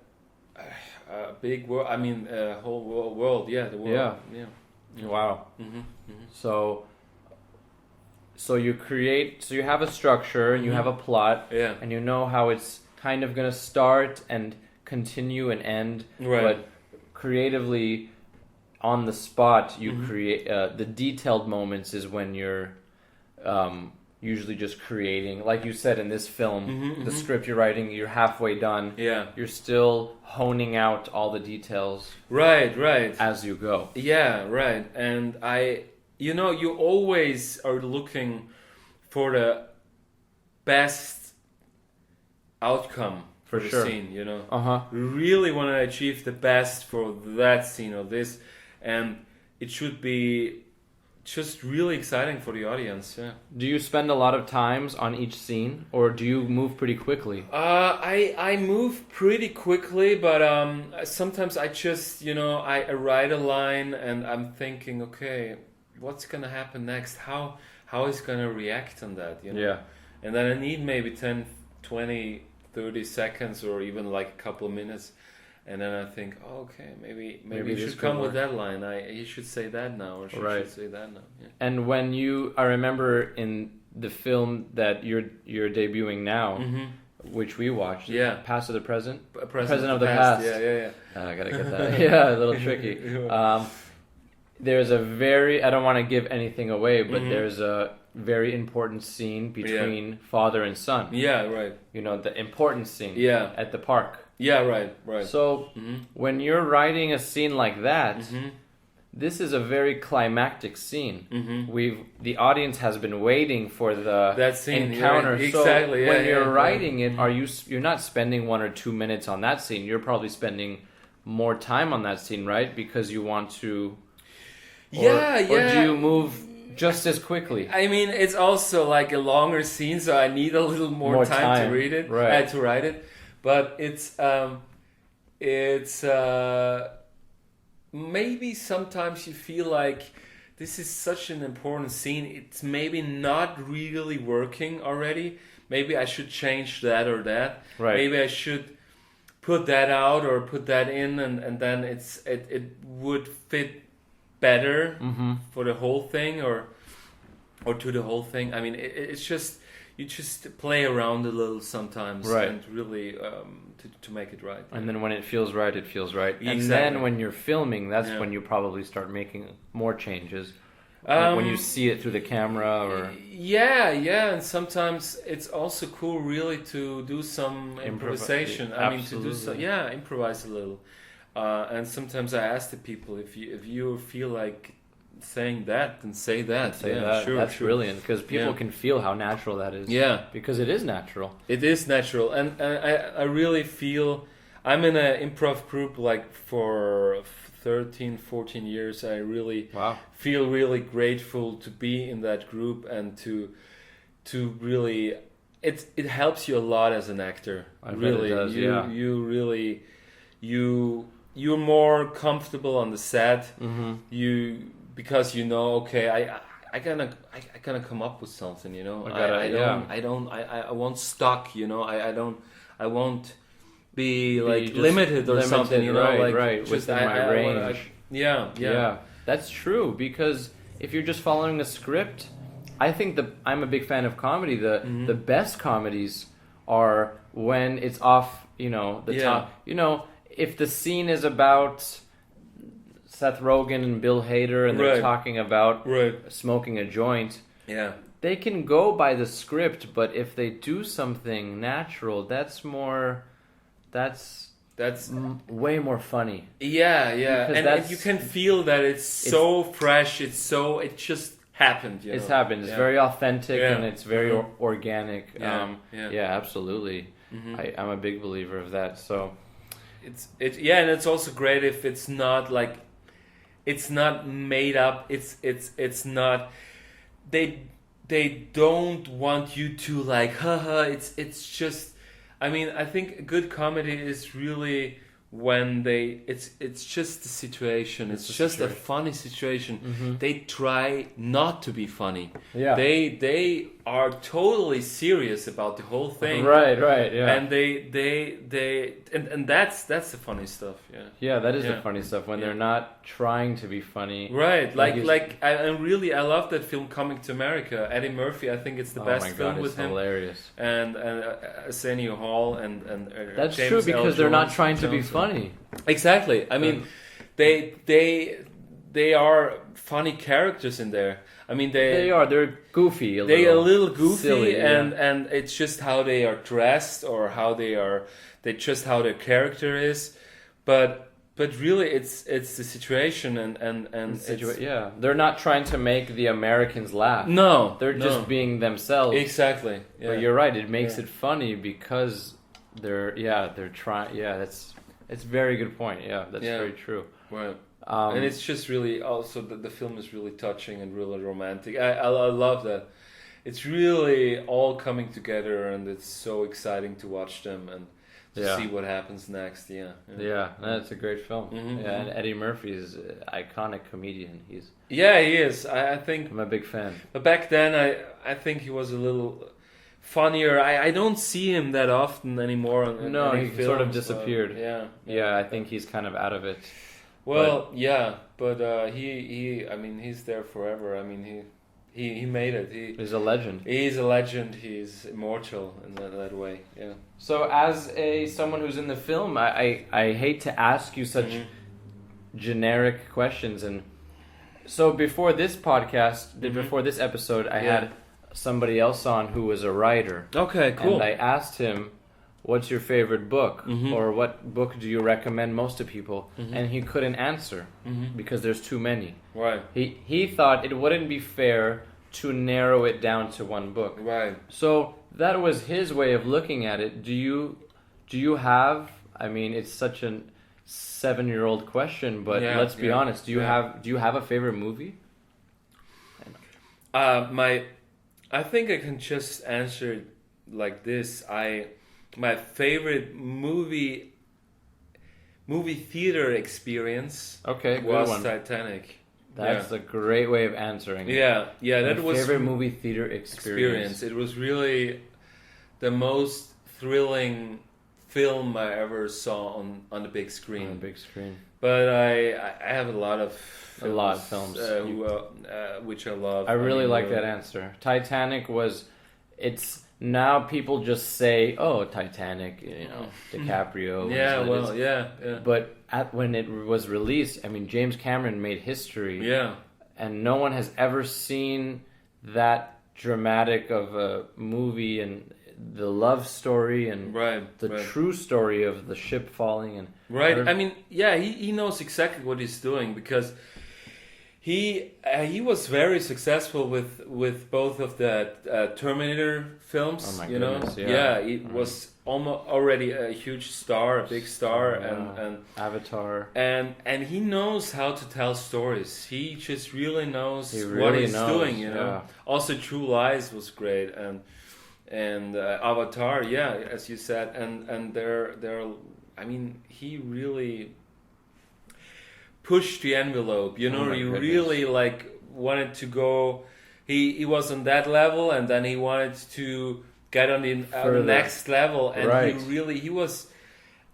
Speaker 2: big world. I mean, a whole world. Yeah, the world. Yeah.
Speaker 1: Wow.
Speaker 2: Mm-hmm.
Speaker 1: So you create. So you have a structure and you have a plot,
Speaker 2: Yeah.
Speaker 1: and you know how it's kind of gonna start and continue and end.
Speaker 2: Right.
Speaker 1: But creatively, on the spot, you create the detailed moments. Is when you're usually just creating, like you said in this film, the script you're writing, you're halfway done.
Speaker 2: Yeah.
Speaker 1: You're still honing out all the details
Speaker 2: Right. Right.
Speaker 1: as you go.
Speaker 2: Yeah, right. And you know, you always are looking for the best outcome for the
Speaker 1: sure.
Speaker 2: scene, you know.
Speaker 1: Uh-huh.
Speaker 2: You really want to achieve the best for that scene or this, and it should be just really exciting for the audience, yeah.
Speaker 1: Do you spend a lot of times on each scene, or do you move pretty quickly?
Speaker 2: I move pretty quickly, but sometimes I just, you know, I write a line and I'm thinking, okay, what's gonna happen next? How is gonna react on that, you know?
Speaker 1: Yeah.
Speaker 2: And then I need maybe 10, 20, 30 seconds or even like a couple of minutes. And then I think, oh, okay, maybe you
Speaker 1: this
Speaker 2: should
Speaker 1: could
Speaker 2: come with
Speaker 1: work.
Speaker 2: that line. You should say that now, or she
Speaker 1: Right.
Speaker 2: should say that now. Yeah.
Speaker 1: And when I remember in the film that you're debuting now, which we watched,
Speaker 2: Yeah.
Speaker 1: Past of the Present,
Speaker 2: Present
Speaker 1: of the Past.
Speaker 2: Yeah.
Speaker 1: I gotta get that. Yeah, a little tricky. There's a I don't want to give anything away, but there's a very important scene between father and son.
Speaker 2: Yeah, right.
Speaker 1: You know, the important scene
Speaker 2: Yeah.
Speaker 1: at the park.
Speaker 2: Yeah, right.
Speaker 1: So when you're writing a scene like that, this is a very climactic scene. The audience has been waiting for
Speaker 2: That scene,
Speaker 1: encounter.
Speaker 2: right.
Speaker 1: So
Speaker 2: Exactly,
Speaker 1: when
Speaker 2: yeah,
Speaker 1: you're
Speaker 2: yeah,
Speaker 1: writing it, you're not spending 1 or 2 minutes on that scene. You're probably spending more time on that scene, right? Because you want to. Or do you move just as quickly?
Speaker 2: I mean, it's also like a longer scene, so I need a little more time to read it,
Speaker 1: right.
Speaker 2: to write it. But it's maybe sometimes you feel like this is such an important scene. It's maybe not really working already. Maybe I should change that or that.
Speaker 1: Right.
Speaker 2: Maybe I should put that out or put that in, and then it would fit better for the whole thing or to the whole thing. I mean, it's just you just play around a little sometimes,
Speaker 1: right.
Speaker 2: and really to make it right.
Speaker 1: And then when it feels right, it feels right.
Speaker 2: Exactly.
Speaker 1: And then when you're filming, that's when you probably start making more changes. When you see it through the camera, or
Speaker 2: yeah, and sometimes it's also cool, really, to do some improvisation. I mean, to do improvise a little. And sometimes I ask the people if you feel like saying that, then say that.
Speaker 1: Sure, that's brilliant, because people can feel how natural that is.
Speaker 2: Yeah,
Speaker 1: because it is natural.
Speaker 2: It is natural, and I really feel I'm in an improv group like for 13, 14 years. I really feel really grateful to be in that group and to really it helps you a lot as an actor.
Speaker 1: I really bet it does,
Speaker 2: you really you're more comfortable on the set. Because you know, okay, I gonna come up with something, you know. I won't stuck, you know. I won't be like
Speaker 1: just
Speaker 2: limited or something, you know,
Speaker 1: right,
Speaker 2: like
Speaker 1: right,
Speaker 2: just,
Speaker 1: within my range.
Speaker 2: Yeah.
Speaker 1: That's true, because if you're just following the script, I think I'm a big fan of comedy. The best comedies are when it's off, the top. If the scene is about Seth Rogen and Bill Hader and they're talking about smoking a joint, they can go by the script, but if they do something natural, that's way more funny.
Speaker 2: Yeah,
Speaker 1: Because
Speaker 2: and you can feel that it's so fresh. It just happened.
Speaker 1: It's happened. It's very authentic and it's very organic. Yeah, absolutely. I'm a big believer of that. So
Speaker 2: and it's also great if it's not like it's not made up. It's not they don't want you to like haha. It's just. I mean, I think a good comedy is really when it's just the situation. It's just a funny situation. They try not to be funny.
Speaker 1: Yeah.
Speaker 2: They are totally serious about the whole thing.
Speaker 1: Right, yeah.
Speaker 2: And and that's the funny stuff. Yeah.
Speaker 1: Yeah, that is the funny stuff when they're not trying to be funny.
Speaker 2: Right, I love that film Coming to America. Eddie Murphy, I think it's the best film with him.
Speaker 1: Hilarious.
Speaker 2: And Arsenio Hall and
Speaker 1: that's
Speaker 2: James
Speaker 1: true because they're not trying to be
Speaker 2: Johnson.
Speaker 1: funny.
Speaker 2: Exactly. I mean, they are funny characters in there. I mean,
Speaker 1: they're goofy.
Speaker 2: They're a little goofy,
Speaker 1: silly,
Speaker 2: and it's just how they are dressed or how just how their character is, but really it's the situation and
Speaker 1: they're not trying to make the Americans laugh.
Speaker 2: No,
Speaker 1: they're just being themselves.
Speaker 2: Exactly. Yeah.
Speaker 1: But you're right. It makes it funny because they're trying. Yeah, it's a very good point. Yeah, that's very true.
Speaker 2: Right. And it's just really also the film is really touching and really romantic. I love that. It's really all coming together, and it's so exciting to watch them and to see what happens next. Yeah,
Speaker 1: that's a great film. And Eddie Murphy is an iconic comedian. He
Speaker 2: is. I think
Speaker 1: I'm a big fan.
Speaker 2: But back then, I think he was a little funnier. I don't see him that often anymore.
Speaker 1: No, he films, sort of disappeared.
Speaker 2: Yeah.
Speaker 1: I think he's kind of out of it.
Speaker 2: Well, but he's there forever. I mean, he made it.
Speaker 1: He's a legend.
Speaker 2: He's a legend. He's immortal in that way. Yeah.
Speaker 1: So, as someone who's in the film, I hate to ask you such generic questions, and so before this podcast, before this episode, I had somebody else on who was a writer.
Speaker 2: Okay, cool.
Speaker 1: And I asked him, what's your favorite book? Or what book do you recommend most to people? And he couldn't answer because there's too many.
Speaker 2: Right.
Speaker 1: He thought it wouldn't be fair to narrow it down to one book.
Speaker 2: Right.
Speaker 1: So that was his way of looking at it. Do you have, I mean, it's such a 7-year-old question, but let's be honest, do you have a favorite movie?
Speaker 2: I think I can just answer it like this. My favorite movie theater experience was Titanic.
Speaker 1: That's a great way of answering it.
Speaker 2: Yeah, that was
Speaker 1: favorite movie theater experience.
Speaker 2: It was really the most thrilling film I ever saw on the big screen.
Speaker 1: On the big screen.
Speaker 2: But I have a lot of
Speaker 1: films
Speaker 2: which I love.
Speaker 1: I really like that answer. Titanic it's now people just say, "Oh, Titanic," DiCaprio. But when it was released, I mean, James Cameron made history.
Speaker 2: Yeah.
Speaker 1: And no one has ever seen that dramatic of a movie and the love story and the true story of the ship falling and
Speaker 2: I mean, he knows exactly what he's doing because he was very successful with both of the Terminator films.
Speaker 1: Oh my
Speaker 2: goodness,
Speaker 1: yeah.
Speaker 2: He was almost already a huge star, a big star, and
Speaker 1: Avatar.
Speaker 2: And he knows how to tell stories. He just really knows what he's doing. Also, True Lies was great, and Avatar, as you said, and they're I mean, he really pushed the envelope, he really wanted to go. He was on that level, and then he wanted to get on the next level, and he was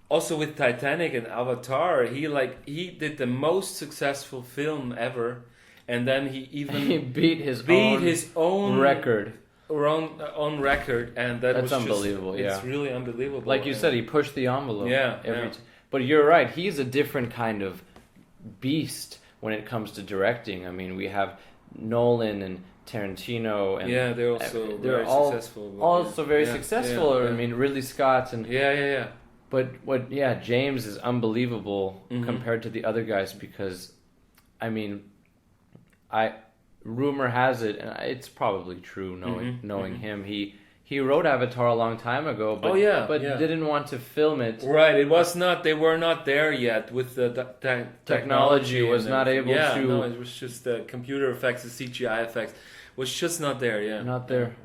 Speaker 2: also with Titanic and Avatar, he did the most successful film ever, and then he even
Speaker 1: He beat his
Speaker 2: own
Speaker 1: record.
Speaker 2: On record, and that's
Speaker 1: unbelievable.
Speaker 2: It's really unbelievable.
Speaker 1: Like you said, he pushed the envelope.
Speaker 2: Yeah,
Speaker 1: But you're right. He's a different kind of beast when it comes to directing. I mean, we have Nolan and Tarantino, and
Speaker 2: they're also
Speaker 1: very successful. I mean, Ridley Scott and But James is unbelievable compared to the other guys because, I mean, rumor has it, and it's probably true knowing him. He wrote Avatar a long time ago, but didn't want to film it.
Speaker 2: Right, it was not. They were not there yet with the technology.
Speaker 1: Was not able to.
Speaker 2: No, it was just the computer effects, the CGI effects, was just not there. Yeah,
Speaker 1: not there.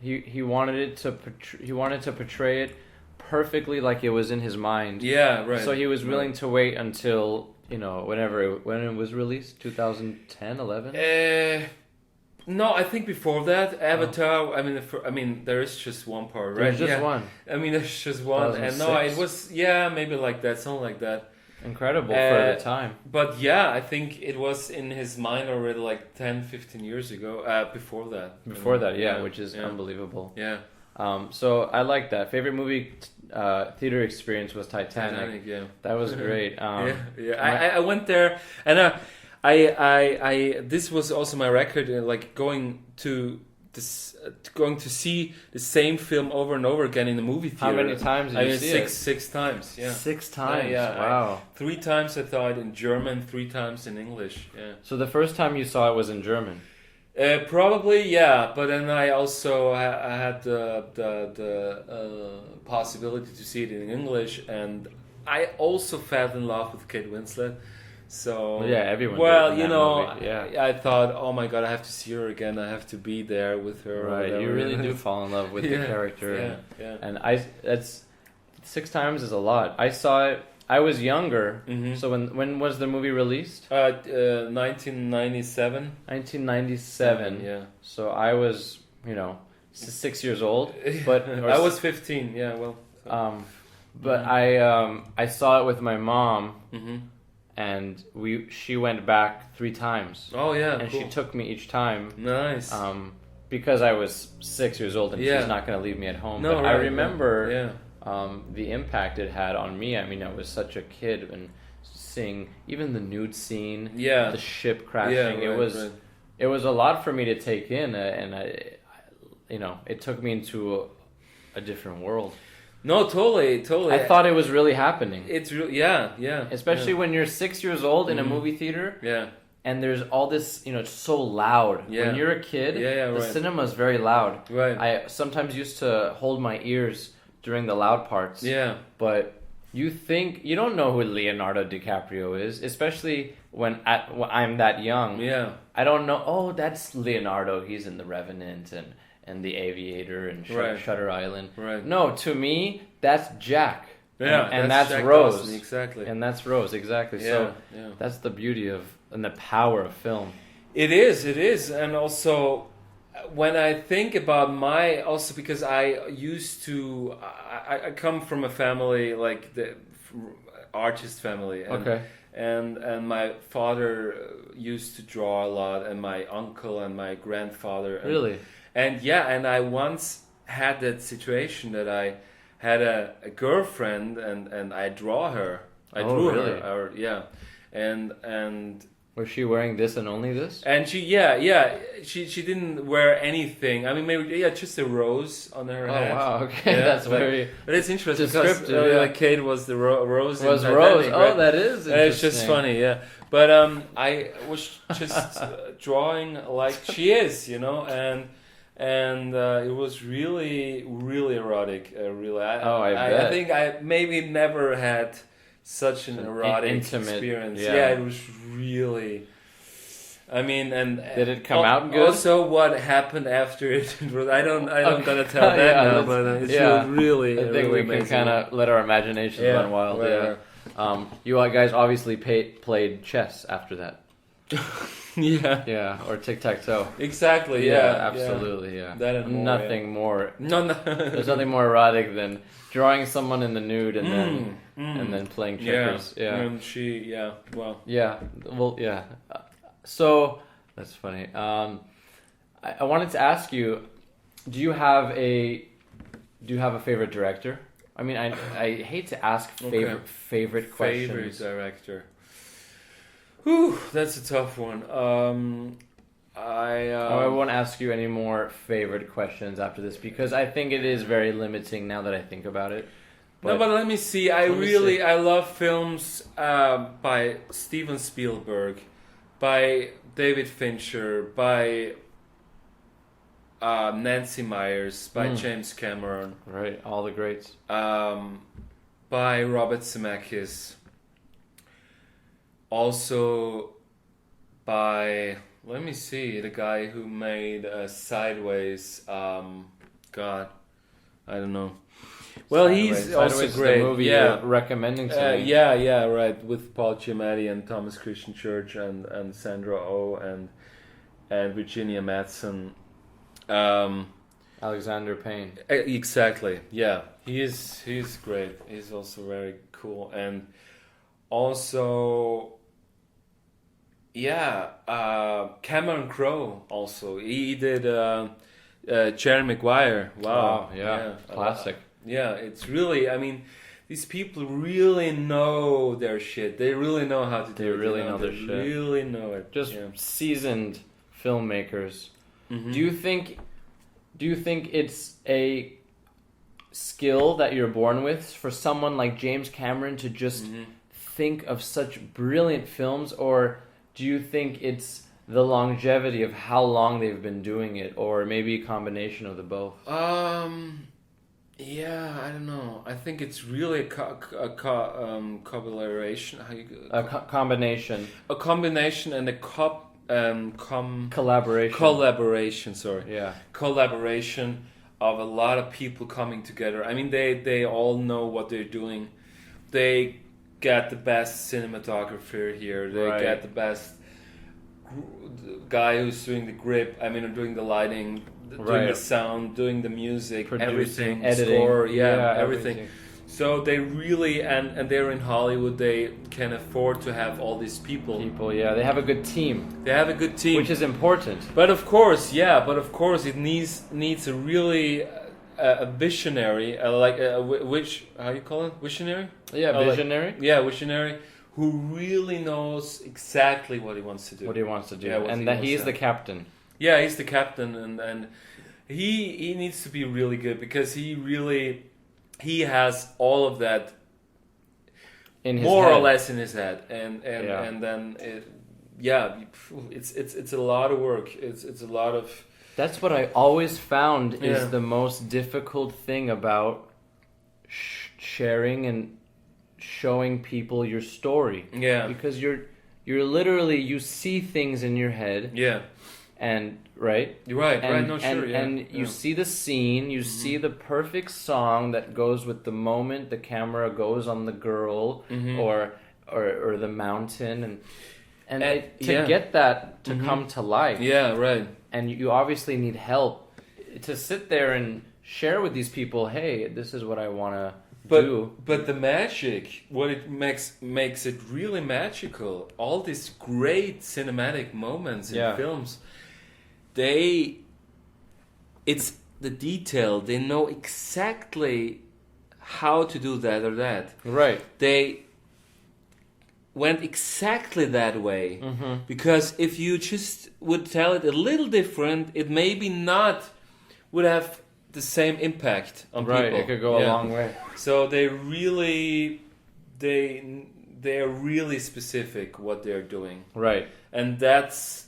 Speaker 1: He wanted it to. He wanted to portray it perfectly, like it was in his mind.
Speaker 2: Yeah, right.
Speaker 1: So he was willing to wait until when it was released, 2010, 11.
Speaker 2: No, I think before that, Avatar. I mean, there is just one part, right?
Speaker 1: There's just one.
Speaker 2: I mean, there's just one, and no, it was maybe like that, something like that.
Speaker 1: Incredible for the time.
Speaker 2: But I think it was in his mind already, like 10, 15 years ago. Before that.
Speaker 1: Before that, which is unbelievable.
Speaker 2: Yeah.
Speaker 1: So I like that. Favorite movie theater experience was Titanic. That was great.
Speaker 2: I went there, and I this was also my record, like going to see the same film over and over again in the movie theater.
Speaker 1: How many times did you see it?
Speaker 2: Six times. Yeah.
Speaker 1: 6 times. Wow.
Speaker 2: 3 times I saw it in German, 3 times in English. Yeah.
Speaker 1: So the first time you saw it was in German.
Speaker 2: Probably, but then I also I had the possibility to see it in English, and I also fell in love with Kate Winslet. So
Speaker 1: everyone.
Speaker 2: Well,
Speaker 1: movie.
Speaker 2: I thought, oh my god, I have to see her again. I have to be there with her.
Speaker 1: Right, you really do fall in love with the character. And that's 6 times is a lot. I saw it. I was younger. So when was the movie released?
Speaker 2: 1997.
Speaker 1: 1997.
Speaker 2: Yeah.
Speaker 1: So I was 6 years old, but
Speaker 2: I was 15. Yeah. Well.
Speaker 1: But I saw it with my mom. And she went back 3 times.
Speaker 2: Oh yeah,
Speaker 1: and she took me each time.
Speaker 2: Nice.
Speaker 1: Because I was 6 years old and she's not going to leave me at home.
Speaker 2: No,
Speaker 1: but
Speaker 2: right,
Speaker 1: I remember the impact it had on me. I mean, I was such a kid and seeing even the nude scene, the ship crashing. It was a lot for me to take in, and it took me into a different world.
Speaker 2: No, totally.
Speaker 1: I thought it was really happening.
Speaker 2: It's real,
Speaker 1: Especially when you're 6 years old in a movie theater.
Speaker 2: Yeah.
Speaker 1: And there's all this, it's so loud.
Speaker 2: Yeah.
Speaker 1: When you're a kid, the
Speaker 2: right.
Speaker 1: cinema is very loud.
Speaker 2: Right.
Speaker 1: I sometimes used to hold my ears during the loud parts.
Speaker 2: Yeah.
Speaker 1: But you don't know who Leonardo DiCaprio is, especially when I'm that young.
Speaker 2: Yeah.
Speaker 1: I don't know. Oh, that's Leonardo. He's in The Revenant and The Aviator and Shutter Island.
Speaker 2: Right.
Speaker 1: No, to me, that's Jack.
Speaker 2: Yeah,
Speaker 1: and that's
Speaker 2: Jack
Speaker 1: Rose.
Speaker 2: Dawson, exactly.
Speaker 1: And that's Rose, exactly. So that's the beauty and the power of film.
Speaker 2: It is. And also, when I think about because I used to, I come from a family, like the artist family. And my father used to draw a lot, and my uncle and my grandfather.
Speaker 1: Really?
Speaker 2: And I once had that situation that I had a girlfriend and I draw her. I drew her. And
Speaker 1: was she wearing this and only this?
Speaker 2: And she didn't wear anything. I mean, maybe just a rose on her head.
Speaker 1: Oh wow, okay, that's very.
Speaker 2: But it's interesting
Speaker 1: descriptive.
Speaker 2: Because like Kate was the rose.
Speaker 1: Was
Speaker 2: in
Speaker 1: Rose?
Speaker 2: Titanic,
Speaker 1: Oh, that is interesting.
Speaker 2: It's just funny, But I was just drawing like she is, and it was really, really erotic. I think I maybe never had such an erotic
Speaker 1: intimate
Speaker 2: experience. Yeah, it was really. I mean, and
Speaker 1: did it come out good?
Speaker 2: Also, what happened after it? I don't gonna tell that now, but it's really.
Speaker 1: I think
Speaker 2: really
Speaker 1: we can kind of let our imaginations run wild. You guys obviously played chess after that.
Speaker 2: Yeah.
Speaker 1: Yeah, or tic-tac-toe.
Speaker 2: Exactly.
Speaker 1: Yeah,
Speaker 2: Yeah.
Speaker 1: absolutely. Yeah,
Speaker 2: That and more,
Speaker 1: nothing more.
Speaker 2: No.
Speaker 1: There's nothing more erotic than drawing someone in the nude and then playing
Speaker 2: Yeah.
Speaker 1: checkers. Yeah.
Speaker 2: And she. Yeah. Well.
Speaker 1: Yeah. Well. Yeah. So that's funny. I wanted to ask you, do you have a favorite director? I mean, I hate to ask favorite questions.
Speaker 2: Favorite director. Whew, that's a tough one.
Speaker 1: I won't ask you any more favorite questions after this because I think it is very limiting now that I think about it.
Speaker 2: But let me see. I love films by Steven Spielberg, by David Fincher, by Nancy Meyers, by James Cameron.
Speaker 1: Right, all the greats.
Speaker 2: By Robert Zemeckis. Also by, let me see, the guy who made Sideways. God, I don't know. Well, he's also
Speaker 1: Sideways
Speaker 2: great.
Speaker 1: Is the movie you're recommending to me.
Speaker 2: Yeah, right. With Paul Giamatti and Thomas Christian Church and Sandra Oh and Virginia Madsen.
Speaker 1: Alexander Payne.
Speaker 2: Exactly. Yeah, he's great. He's also very cool, and also, Cameron Crowe. Also, he did Jerry Maguire. Wow.
Speaker 1: Yeah. Classic.
Speaker 2: Yeah, it's really. I mean, these people really know their shit. They really know how to do it.
Speaker 1: They really know their shit.
Speaker 2: Really know it.
Speaker 1: Just seasoned filmmakers.
Speaker 2: Mm-hmm.
Speaker 1: Do you think it's a skill that you're born with for someone like James Cameron to just think of such brilliant films, or do you think it's the longevity of how long they've been doing it, or maybe a combination of the both?
Speaker 2: Yeah, I don't know. I think it's really a collaboration.
Speaker 1: Combination.
Speaker 2: A combination and a
Speaker 1: collaboration.
Speaker 2: Collaboration, sorry.
Speaker 1: Yeah.
Speaker 2: Collaboration of a lot of people coming together. I mean, they all know what they're doing. They get the best cinematographer here. They get the best guy who's doing the grip. I mean, doing the lighting, doing the sound, doing the music, everything,
Speaker 1: editing,
Speaker 2: score, everything. So they really, and they're in Hollywood, they can afford to have all these people.
Speaker 1: They have a good team.
Speaker 2: They have a good team.
Speaker 1: Which is important.
Speaker 2: But of course, it needs a really a visionary, which, how you call it? Visionary?
Speaker 1: Yeah, visionary.
Speaker 2: Visionary, who really knows exactly what he wants to do.
Speaker 1: And that he's the captain.
Speaker 2: Yeah, he's the captain, and he needs to be really good because he has all of that
Speaker 1: in his
Speaker 2: more
Speaker 1: head.
Speaker 2: or less in his head, and then it's a lot of work. It's a lot of.
Speaker 1: That's what I always found is the most difficult thing about sharing and showing people your story.
Speaker 2: Yeah,
Speaker 1: because you're literally, you see things in your head.
Speaker 2: Yeah.
Speaker 1: And right,
Speaker 2: you're right.
Speaker 1: And you see the scene, you see the perfect song that goes with the moment the camera goes on the girl or the mountain, and to get that to come to life.
Speaker 2: Yeah, right.
Speaker 1: And you obviously need help to sit there and share with these people. Hey, this is what I want to do.
Speaker 2: But the magic, what it makes it really magical. All these great cinematic moments in films. It's the detail. They know exactly how to do that or that.
Speaker 1: Right.
Speaker 2: They went exactly that way. Because if you just would tell it a little different, it maybe not would have the same impact on people.
Speaker 1: Right, it could go a long way.
Speaker 2: So they are really specific what they're doing.
Speaker 1: Right.
Speaker 2: And that's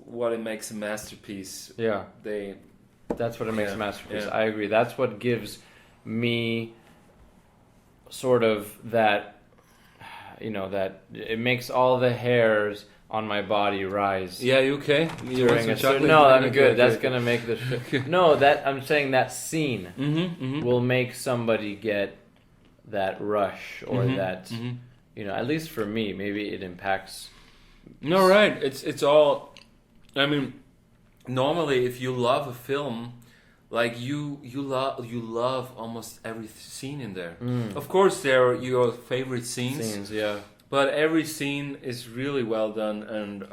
Speaker 2: what it makes a masterpiece.
Speaker 1: Yeah. That's what it makes a masterpiece. I agree. That's what gives me sort of that, that it makes all the hairs on my body rise.
Speaker 2: Yeah, you okay?
Speaker 1: No, I'm good. That's gonna make the No, I'm saying that scene will make somebody get that rush or that, at least for me, maybe it impacts
Speaker 2: No, right. It's all. I mean, normally, if you love a film, like you love almost every scene in there. Of course, there are your favorite scenes,
Speaker 1: yeah.
Speaker 2: but every scene is really well done, and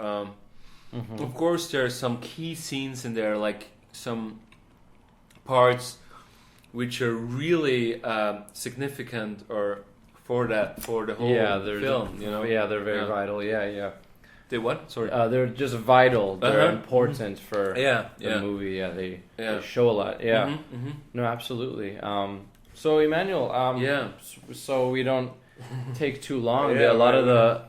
Speaker 2: of course, there are some key scenes in there, like some parts which are really significant or for the whole film. You know,
Speaker 1: yeah, they're very vital. Yeah.
Speaker 2: They what? Sorry.
Speaker 1: They're just vital. They're important for the movie. Yeah, they show a lot. Yeah. No, absolutely. So Emmanuel. So we don't take too long. A lot of the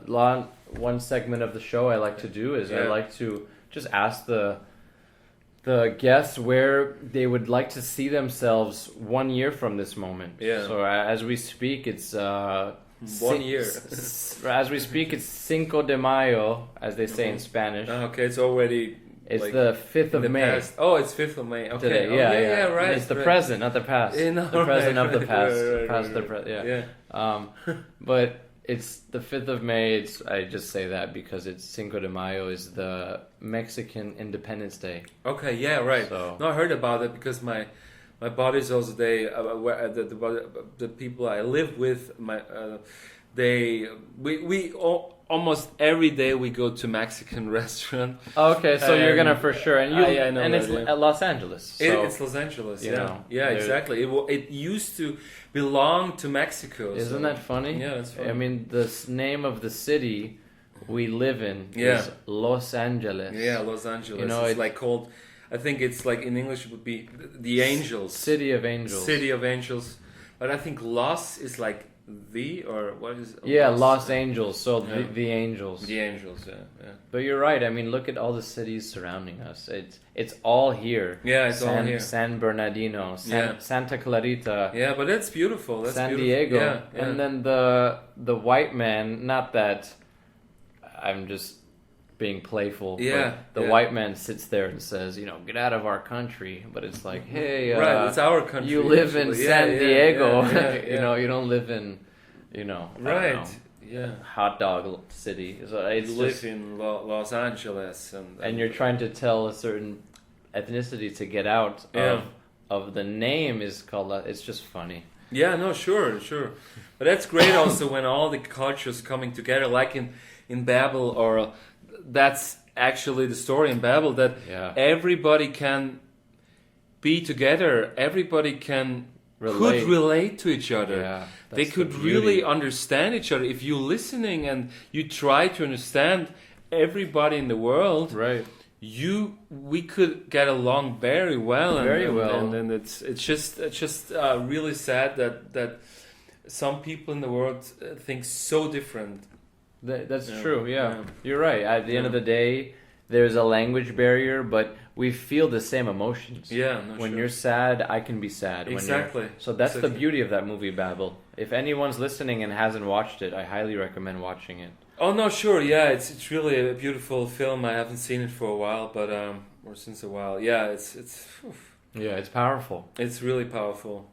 Speaker 1: one segment of the show I like to do is I like to just ask the guests where they would like to see themselves 1 year from this moment. Yeah. So as we speak, it's
Speaker 2: 1 year.
Speaker 1: As we speak, it's Cinco de Mayo, as they say in Spanish.
Speaker 2: Okay, it's already.
Speaker 1: It's like the 5th of May.
Speaker 2: Past. Oh, it's 5th of May. Okay.
Speaker 1: Today. Yeah, right. It's the present, not the past. The present of the past. But it's the 5th of May. I just say that because it's Cinco de Mayo is the Mexican Independence Day.
Speaker 2: Okay, yeah, right.
Speaker 1: So,
Speaker 2: no, I heard about it because my buddies also the people I live with we almost every day we go to Mexican restaurant.
Speaker 1: Okay, so you're gonna for sure, and you
Speaker 2: I know
Speaker 1: and it's at Los Angeles. So,
Speaker 2: it's Los Angeles,
Speaker 1: you know,
Speaker 2: exactly. It used to belong to Mexico.
Speaker 1: Isn't that funny?
Speaker 2: Yeah, that's funny.
Speaker 1: I mean, the name of the city we live in is Los Angeles.
Speaker 2: Yeah, Los Angeles.
Speaker 1: You know,
Speaker 2: it's like called. I think it's like in English it would be the Angels.
Speaker 1: City of Angels.
Speaker 2: City of Angels. But I think Los is like the or what is
Speaker 1: Yeah, Los Angeles. So the Angels.
Speaker 2: The Angels, yeah.
Speaker 1: But you're right. I mean, look at all the cities surrounding us. It's all here.
Speaker 2: Yeah, it's all here.
Speaker 1: San Bernardino, Santa Clarita.
Speaker 2: Yeah, but that's beautiful. That's
Speaker 1: San
Speaker 2: beautiful.
Speaker 1: Diego.
Speaker 2: Yeah.
Speaker 1: And then the white man, not that I'm just being playful. But the white man sits there and says, get out of our country. But it's like, hey,
Speaker 2: right, it's our country.
Speaker 1: You live in San Diego. You don't live in,
Speaker 2: right.
Speaker 1: hot dog city. So it's
Speaker 2: you live in Los Angeles,
Speaker 1: and you're trying to tell a certain ethnicity to get out of the name is called. It's just funny.
Speaker 2: Yeah, no, sure. But that's great also when all the cultures coming together, like in Babel, or that's actually the story in Babel, that everybody can be together. Everybody could relate to each other.
Speaker 1: Yeah,
Speaker 2: they could really understand each other. If you're listening and you try to understand everybody in the world,
Speaker 1: right?
Speaker 2: We could get along very well. And it's just really sad that some people in the world think so different.
Speaker 1: That's true. Yeah, you're right. At the end of the day, there's a language barrier, but we feel the same emotions.
Speaker 2: Yeah,
Speaker 1: when you're sad, I can be sad.
Speaker 2: Exactly.
Speaker 1: So that's the beauty of that movie, Babel. If anyone's listening and hasn't watched it, I highly recommend watching it.
Speaker 2: Oh no, sure. Yeah, it's really a beautiful film. I haven't seen it for a while, but or since a while. Yeah, it's.
Speaker 1: Yeah, it's powerful.
Speaker 2: It's really powerful.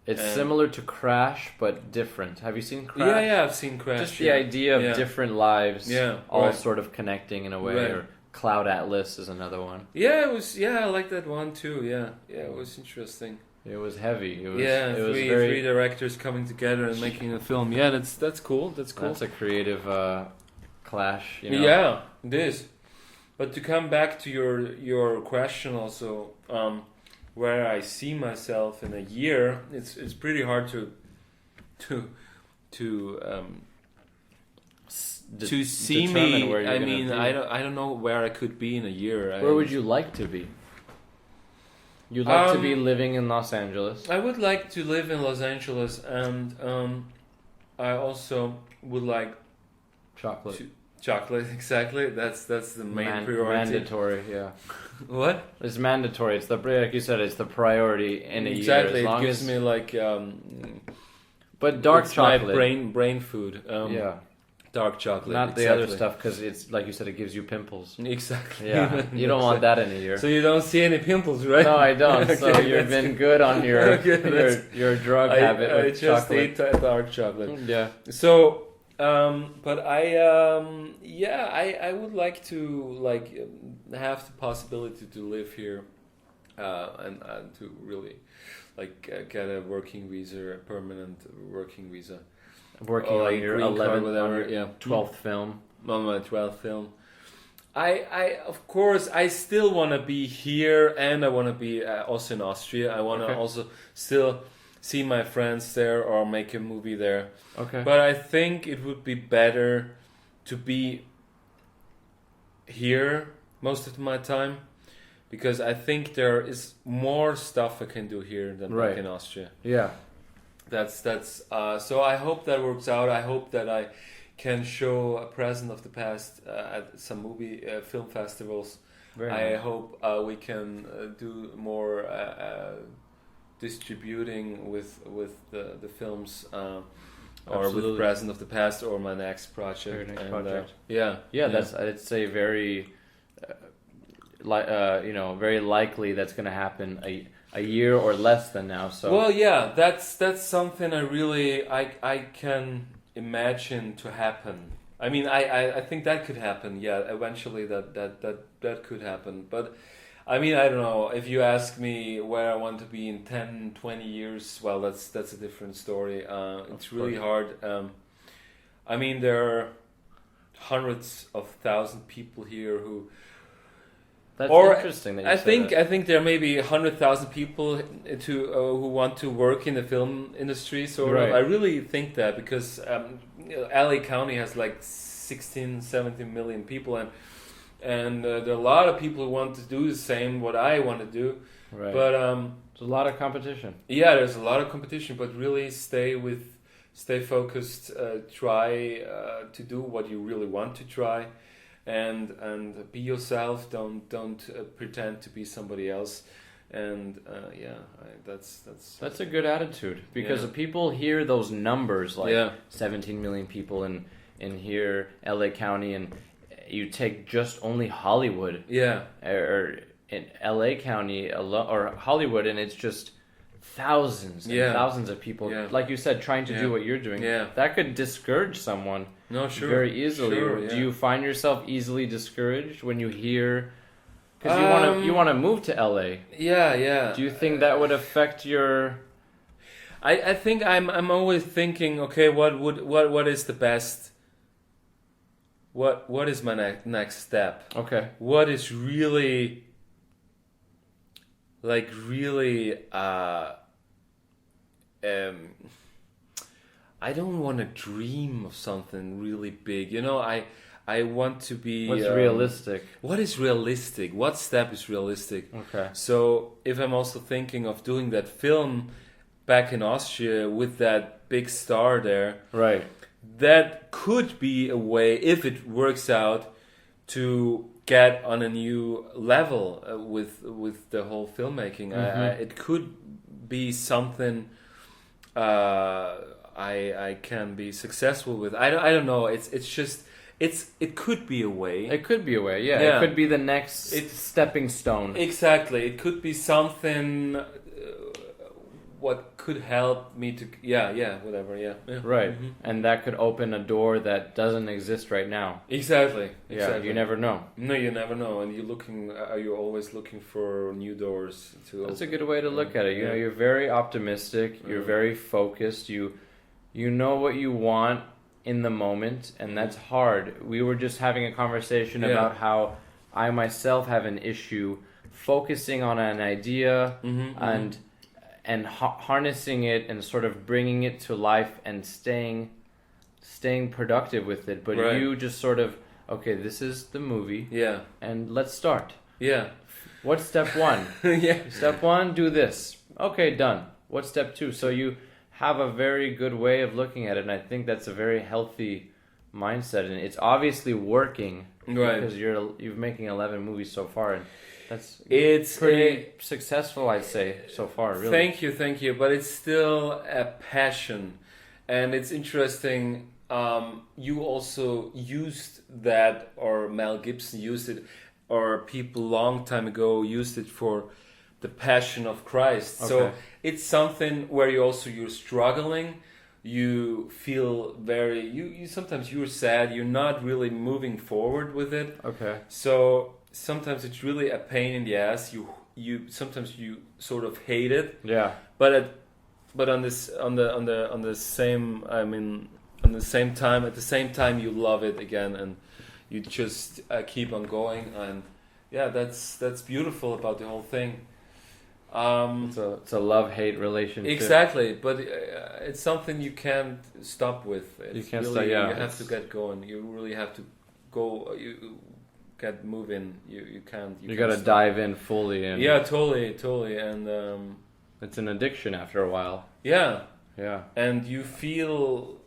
Speaker 1: It's similar to Crash, but different. Have you seen Crash?
Speaker 2: Yeah, I've seen Crash.
Speaker 1: Just the idea of different lives, all
Speaker 2: right.
Speaker 1: sort of connecting in a way. Right. Or Cloud Atlas is another one.
Speaker 2: Yeah, it was. Yeah, I like that one too. Yeah, it was interesting.
Speaker 1: It was heavy. It was.
Speaker 2: Yeah, three directors coming together and making a film. Yeah, that's cool. That's a
Speaker 1: creative clash.
Speaker 2: Yeah, it is. But to come back to your question also. Where I see myself in a year, it's pretty hard to see me. I mean, I don't know where I could be in a year.
Speaker 1: Where would you like to be? You'd like to be living in Los Angeles.
Speaker 2: I would like to live in Los Angeles, and I also would like
Speaker 1: chocolate.
Speaker 2: Chocolate, exactly. That's the main priority.
Speaker 1: Mandatory, yeah.
Speaker 2: What?
Speaker 1: It's mandatory. It's like you said. It's the priority in a year.
Speaker 2: Exactly. It gives me like.
Speaker 1: But dark chocolate.
Speaker 2: My brain food. Dark chocolate.
Speaker 1: Not the other stuff, because it's like you said. It gives you pimples.
Speaker 2: Exactly.
Speaker 1: Yeah. You don't want that in a year.
Speaker 2: So you don't see any pimples, right?
Speaker 1: No, I don't. Okay, so you've been good on your drug habit.
Speaker 2: I
Speaker 1: with
Speaker 2: just
Speaker 1: chocolate.
Speaker 2: eat dark chocolate.
Speaker 1: Yeah.
Speaker 2: So But I would like to have the possibility to live here, and to really get a working visa, a permanent working visa,
Speaker 1: Working
Speaker 2: or
Speaker 1: on your
Speaker 2: green card,
Speaker 1: 11th,
Speaker 2: whatever.
Speaker 1: on your
Speaker 2: Yeah,
Speaker 1: 12th film.
Speaker 2: on my 12th film. I of course I still want to be here, and I want to be also in Austria. I want to
Speaker 1: Okay.
Speaker 2: also still see my friends there or make a movie there.
Speaker 1: Okay.
Speaker 2: But I think it would be better to be here most of my time, because I think there is more stuff I can do here than
Speaker 1: Right.
Speaker 2: back in Austria.
Speaker 1: Yeah.
Speaker 2: That's so I hope that works out. I hope that I can show a present of the past at some film festivals.
Speaker 1: Very
Speaker 2: I
Speaker 1: nice.
Speaker 2: hope we can do more distributing with the films, or
Speaker 1: Absolutely.
Speaker 2: with present of the past, or my next project.
Speaker 1: Your next
Speaker 2: And,
Speaker 1: project.
Speaker 2: yeah,
Speaker 1: Yeah, that's, I'd say, very, very likely that's going to happen a year or less than now. So
Speaker 2: Well, yeah, that's something I can imagine to happen. I mean, I think that could happen. Yeah, eventually that could happen. But I mean, I don't know. If you ask me where I want to be in 10, 20 years, well, that's a different story. It's really hard. I mean, there are hundreds of thousand people here who.
Speaker 1: that's
Speaker 2: Or
Speaker 1: interesting that you
Speaker 2: I
Speaker 1: say
Speaker 2: think
Speaker 1: that.
Speaker 2: I think there may be 100,000 people who want to work in the film industry. Sort
Speaker 1: Right.
Speaker 2: of. I really think that, because LA County has like 16, 17 million people, and there are a lot of people who want to do the same what I want to do.
Speaker 1: Right.
Speaker 2: But
Speaker 1: There's a lot of competition.
Speaker 2: yeah, there's a lot of competition. But really stay focused. Try to do what you really want to try. And be yourself. Don't pretend to be somebody else. And
Speaker 1: That's a good attitude, because
Speaker 2: Yeah.
Speaker 1: if people hear those numbers, like
Speaker 2: Yeah.
Speaker 1: 17 million people in here, LA County, and you take just only Hollywood,
Speaker 2: yeah.
Speaker 1: or in LA County or Hollywood, and it's just thousands and
Speaker 2: Yeah.
Speaker 1: thousands of people,
Speaker 2: Yeah.
Speaker 1: like you said, trying to
Speaker 2: Yeah.
Speaker 1: do what you're doing.
Speaker 2: Yeah.
Speaker 1: That could discourage someone
Speaker 2: No, sure.
Speaker 1: very easily.
Speaker 2: Sure,
Speaker 1: Or
Speaker 2: yeah.
Speaker 1: do you find yourself easily discouraged when you hear? Because
Speaker 2: Um,
Speaker 1: you want to move to LA.
Speaker 2: Yeah, yeah.
Speaker 1: Do you think that would affect your?
Speaker 2: I think I'm always thinking, okay, what is the best? What is my next step?
Speaker 1: Okay.
Speaker 2: What is really I don't want to dream of something really big. You know, I want to be
Speaker 1: What's realistic?
Speaker 2: What is realistic? What step is realistic?
Speaker 1: Okay.
Speaker 2: So if I'm also thinking of doing that film back in Austria with that big star there,
Speaker 1: Right.
Speaker 2: that could be a way, if it works out, to get on a new level with the whole filmmaking. It could be something I can be successful with. I don't know. It could be a way.
Speaker 1: It could be a way. Yeah.
Speaker 2: Yeah.
Speaker 1: It could be the next
Speaker 2: It's-
Speaker 1: stepping stone.
Speaker 2: Exactly. It could be something what could help me to whatever. Yeah.
Speaker 1: Right.
Speaker 2: Mhm.
Speaker 1: And that could open a door that doesn't exist right now.
Speaker 2: Exactly.
Speaker 1: Yeah.
Speaker 2: Exactly.
Speaker 1: You never know.
Speaker 2: No, you never know, and you're always looking for new doors to.
Speaker 1: That's a good way to look at it. You know,
Speaker 2: Yeah.
Speaker 1: you're very optimistic. You're
Speaker 2: Mhm.
Speaker 1: very focused. You know what you want in the moment, and that's hard. We were just having a conversation
Speaker 2: Yeah.
Speaker 1: about how I myself have an issue focusing on an idea
Speaker 2: Mhm,
Speaker 1: and harnessing it and sort of bringing it to life and staying productive with it. But
Speaker 2: Right.
Speaker 1: you just sort of, okay, this is the movie,
Speaker 2: Yeah.
Speaker 1: and let's start.
Speaker 2: Yeah.
Speaker 1: What's step one?
Speaker 2: Yeah.
Speaker 1: Step one, do this. Okay, done. What's step two? So you have a very good way of looking at it, and I think that's a very healthy mindset, and it's obviously working
Speaker 2: Right.
Speaker 1: because you're making 11 movies so far, and
Speaker 2: It's
Speaker 1: pretty successful, I'd say, so far. Really.
Speaker 2: Thank you. But it's still a passion, and it's interesting. You also used that, or Mel Gibson used it, or people long time ago used it for the Passion of Christ. So
Speaker 1: Okay.
Speaker 2: it's something where you're struggling you feel very you sometimes you're sad, you're not really moving forward with it.
Speaker 1: Okay.
Speaker 2: So sometimes it's really a pain in the ass. You sometimes you sort of hate it.
Speaker 1: Yeah.
Speaker 2: But on the same, I mean, on the same time, at the same time you love it again, and you just keep on going. And yeah, that's beautiful about the whole thing.
Speaker 1: It's a love-hate relationship.
Speaker 2: Exactly, but it's something you can't stop with.
Speaker 1: You
Speaker 2: It's
Speaker 1: can't
Speaker 2: really,
Speaker 1: stop. Yeah,
Speaker 2: you have to get going. You really have to go. You get moving. You can't.
Speaker 1: You gotta
Speaker 2: stop.
Speaker 1: dive in fully. And
Speaker 2: Yeah, totally, and
Speaker 1: it's an addiction after a while.
Speaker 2: yeah,
Speaker 1: Yeah.
Speaker 2: and you feel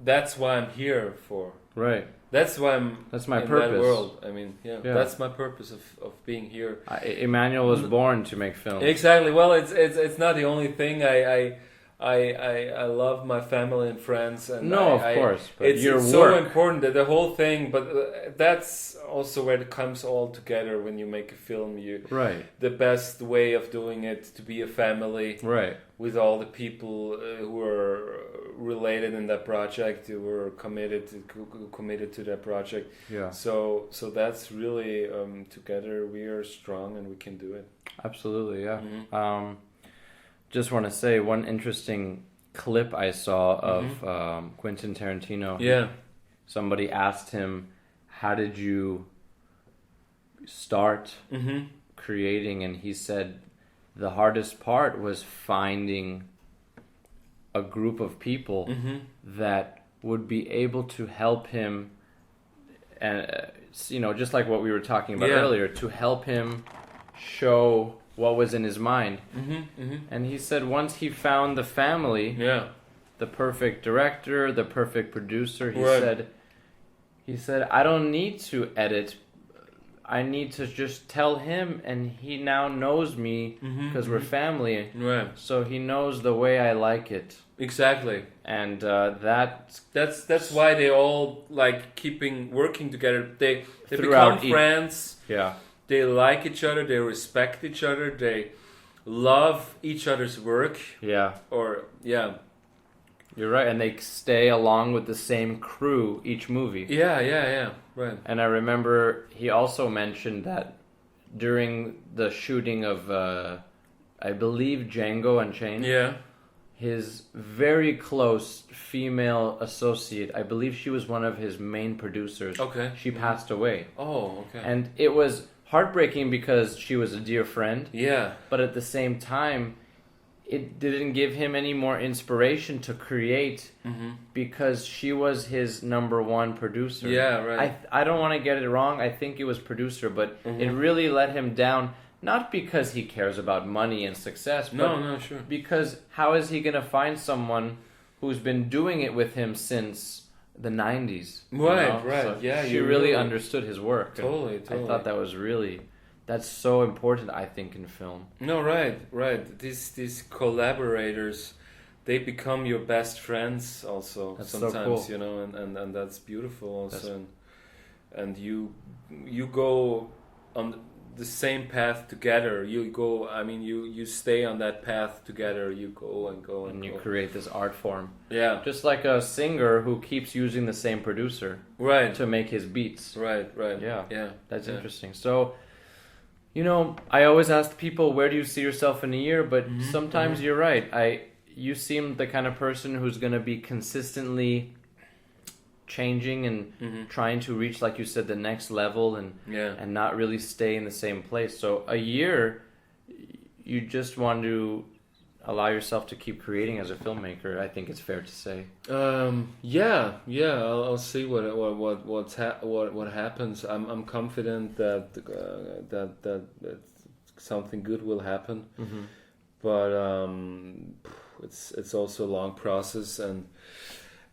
Speaker 2: that's why I'm here for.
Speaker 1: Right.
Speaker 2: That's why I'm.
Speaker 1: That's my
Speaker 2: in
Speaker 1: purpose.
Speaker 2: that world. I mean, yeah,
Speaker 1: Yeah.
Speaker 2: that's my purpose of being here.
Speaker 1: Immanuel was born to make films.
Speaker 2: Exactly. Well, it's not the only thing. I love my family and friends, and
Speaker 1: Of course, but
Speaker 2: it's
Speaker 1: your
Speaker 2: so
Speaker 1: work.
Speaker 2: important that the whole thing. But that's also where it comes all together when you make a film.
Speaker 1: Right.
Speaker 2: The best way of doing it to be a family,
Speaker 1: Right.
Speaker 2: with all the people who are related in that project, who were committed to that project.
Speaker 1: Yeah.
Speaker 2: So that's really together we are strong and we can do it.
Speaker 1: Absolutely. Yeah.
Speaker 2: Mm-hmm.
Speaker 1: Just want to say one interesting clip I saw of Quentin Tarantino.
Speaker 2: Yeah.
Speaker 1: Somebody asked him, "How did you start creating?" And he said, "The hardest part was finding a group of people that would be able to help him, and just like what we were talking about earlier, to help him show what was in his mind." And he said once he found the family, the perfect director, the perfect producer, he said, "I don't need to edit. I need to just tell him, and he now knows me because we're family.
Speaker 2: Right.
Speaker 1: So he knows the way I like it."
Speaker 2: Exactly.
Speaker 1: And
Speaker 2: that's why they all like working together. They
Speaker 1: Throughout
Speaker 2: become friends.
Speaker 1: Yeah.
Speaker 2: They like each other. They respect each other. They love each other's work.
Speaker 1: Yeah. You're right, and they stay along with the same crew each movie.
Speaker 2: Yeah. Right.
Speaker 1: And I remember he also mentioned that during the shooting of, I believe, Django Unchained, his very close female associate, I believe she was one of his main producers.
Speaker 2: Okay.
Speaker 1: She passed away.
Speaker 2: Oh, okay.
Speaker 1: And it was heartbreaking because she was a dear friend.
Speaker 2: Yeah.
Speaker 1: But at the same time, it didn't give him any more inspiration to create because she was his number one producer.
Speaker 2: Yeah, right.
Speaker 1: I don't want to get it wrong. I think it was producer, but it really let him down. Not because he cares about money and success, but
Speaker 2: no, sure.
Speaker 1: because how is he going to find someone who's been doing it with him since the 90s?
Speaker 2: Right.
Speaker 1: So
Speaker 2: Yeah,
Speaker 1: she really understood his work.
Speaker 2: Totally.
Speaker 1: I thought that was that's so important, I think, in film.
Speaker 2: No, right. These collaborators, they become your best friends also.
Speaker 1: That's
Speaker 2: sometimes,
Speaker 1: so cool.
Speaker 2: and that's beautiful also. And you go on the same path together. You stay on that path together. You go and
Speaker 1: you create this art form.
Speaker 2: Yeah.
Speaker 1: Just like a singer who keeps using the same producer to make his beats.
Speaker 2: Right.
Speaker 1: Yeah. That's interesting. So, I always ask people, where do you see yourself in a year? But sometimes you're right. You seem the kind of person who's going to be consistently changing and trying to reach, like you said, the next level and not really stay in the same place. So a year, you just want to allow yourself to keep creating as a filmmaker. I think it's fair to say.
Speaker 2: I'll see what happens. I'm confident that something good will happen, but it's also a long process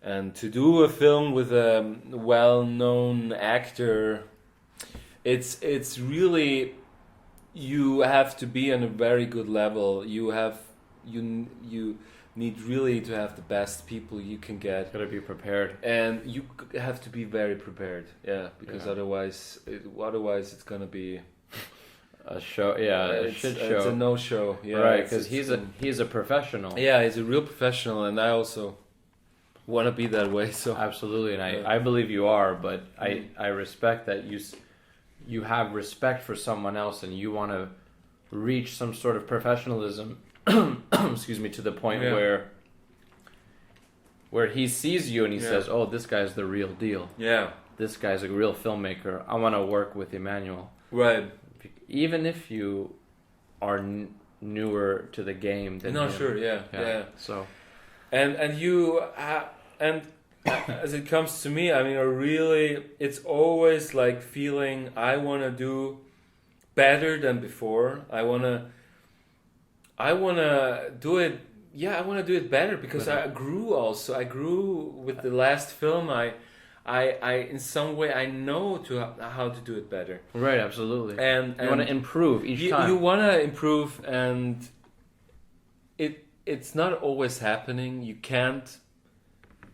Speaker 2: and to do a film with a well-known actor, it's really, you have to be on a very good level. You need really to have the best people you can get.
Speaker 1: Gotta be prepared,
Speaker 2: and you have to be very prepared. Yeah, because otherwise it's gonna be
Speaker 1: a show. Yeah, a shit show.
Speaker 2: It's a no-show. Yeah,
Speaker 1: right, because he's a professional.
Speaker 2: Yeah, he's a real professional, and I also want to be that way. So
Speaker 1: absolutely, and I believe you are, but I respect that you have respect for someone else, and you want to reach some sort of professionalism. Excuse me, to the point where he sees you and he says, "Oh, this guy's the real deal.
Speaker 2: Yeah,
Speaker 1: this guy's a real filmmaker. I want to work with Immanuel."
Speaker 2: Right.
Speaker 1: Even if you are newer to the game than him.
Speaker 2: Sure, yeah.
Speaker 1: So,
Speaker 2: and you and as it comes to me, I mean, it's always like feeling I want to do better than before. I want to do it. Yeah, I want to do it better because I grew also. I grew with the last film. I in some way I know how to do it better.
Speaker 1: Right, absolutely.
Speaker 2: And
Speaker 1: you want to improve each time.
Speaker 2: You want to improve, and it's not always happening. You can't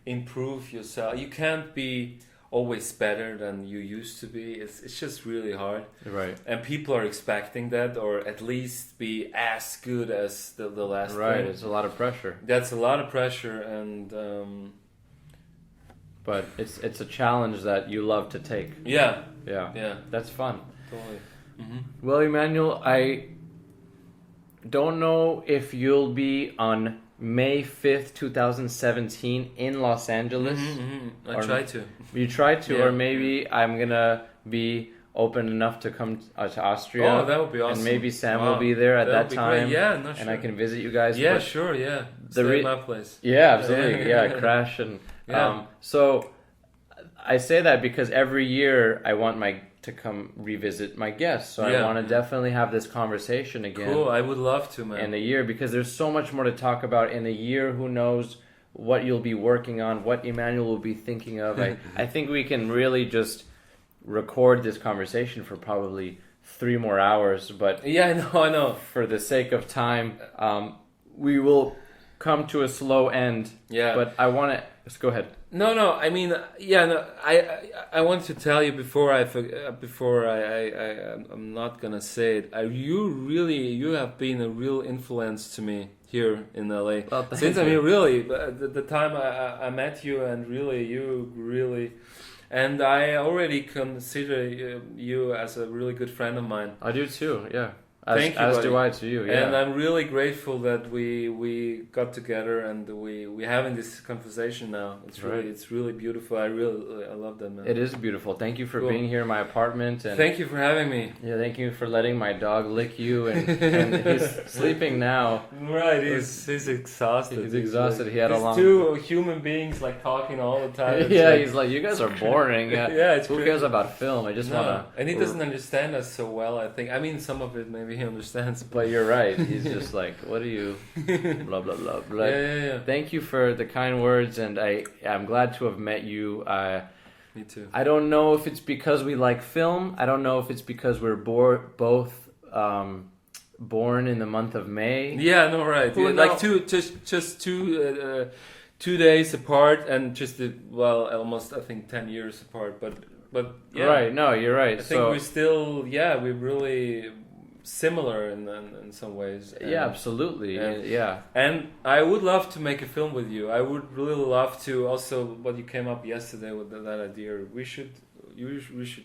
Speaker 2: improve yourself. You can't be always better than you used to be. It's just really hard.
Speaker 1: Right.
Speaker 2: And people are expecting that, or at least be as good as the last.
Speaker 1: Right.
Speaker 2: film.
Speaker 1: It's a lot of pressure.
Speaker 2: That's a lot of pressure, and.
Speaker 1: But it's a challenge that you love to take.
Speaker 2: Yeah.
Speaker 1: Yeah. That's fun.
Speaker 2: Totally. Mm-hmm.
Speaker 1: Well, Immanuel, I don't know if you'll be on May 5th, 2017 in Los Angeles.
Speaker 2: I try to.
Speaker 1: You try to,
Speaker 2: Yeah.
Speaker 1: or maybe I'm going to be open enough to come to Austria.
Speaker 2: Oh, that would be awesome.
Speaker 1: And maybe Sam will be there at that time.
Speaker 2: Great. Yeah, no, sure.
Speaker 1: And I can visit you guys.
Speaker 2: Yeah, sure, yeah. Stay at my place.
Speaker 1: Yeah, absolutely. Yeah, crash and...
Speaker 2: Yeah.
Speaker 1: So I say that because every year I want to come revisit my guests. So I want to definitely have this conversation again.
Speaker 2: Cool, I would love to, man.
Speaker 1: In a year, because there's so much more to talk about in a year. Who knows what you'll be working on, what Immanuel will be thinking of. I think we can really just record this conversation for probably 3 more hours. But
Speaker 2: yeah, I know.
Speaker 1: For the sake of time, we will come to a slow end.
Speaker 2: Yeah.
Speaker 1: But I want to... Just go ahead.
Speaker 2: No. I mean, I want to tell you before I'm not gonna say it. You have been a real influence to me here in LA.
Speaker 1: Well,
Speaker 2: since I mean, really, the time I met you, and really, and I already consider you as a really good friend of mine.
Speaker 1: I do too. Yeah.
Speaker 2: Thank you,
Speaker 1: as
Speaker 2: buddy.
Speaker 1: do I to you, yeah.
Speaker 2: And I'm really grateful that we got together and we having this conversation now. It's really beautiful. I love that, man.
Speaker 1: It is beautiful. Thank you for being here in my apartment. And
Speaker 2: thank you for having me.
Speaker 1: Yeah, thank you for letting my dog lick you. And he's sleeping now.
Speaker 2: Right, he's exhausted.
Speaker 1: He's exhausted. He had a long...
Speaker 2: 2 human beings like talking all the time.
Speaker 1: Yeah, he's like, you guys are boring.
Speaker 2: Yeah, it's
Speaker 1: who cares about film? I just want to...
Speaker 2: And he doesn't understand us so well, I think. I mean, some of it maybe he understands.
Speaker 1: But you're right. He's just like, what are you... blah, blah, blah. Blah.
Speaker 2: Yeah.
Speaker 1: Thank you for the kind words, and I'm glad to have met you.
Speaker 2: Me too.
Speaker 1: I don't know if it's because we like film. I don't know if it's because we're both born in the month of May.
Speaker 2: Yeah, no, right. Yeah, like just 2 days apart, and almost I think 10 years apart. But yeah.
Speaker 1: Right. No, you're right.
Speaker 2: I think we're really similar in some ways.
Speaker 1: Yeah, absolutely. Yeah.
Speaker 2: And I would love to make a film with you. I would really love to. Also, what you came up yesterday with that idea. We should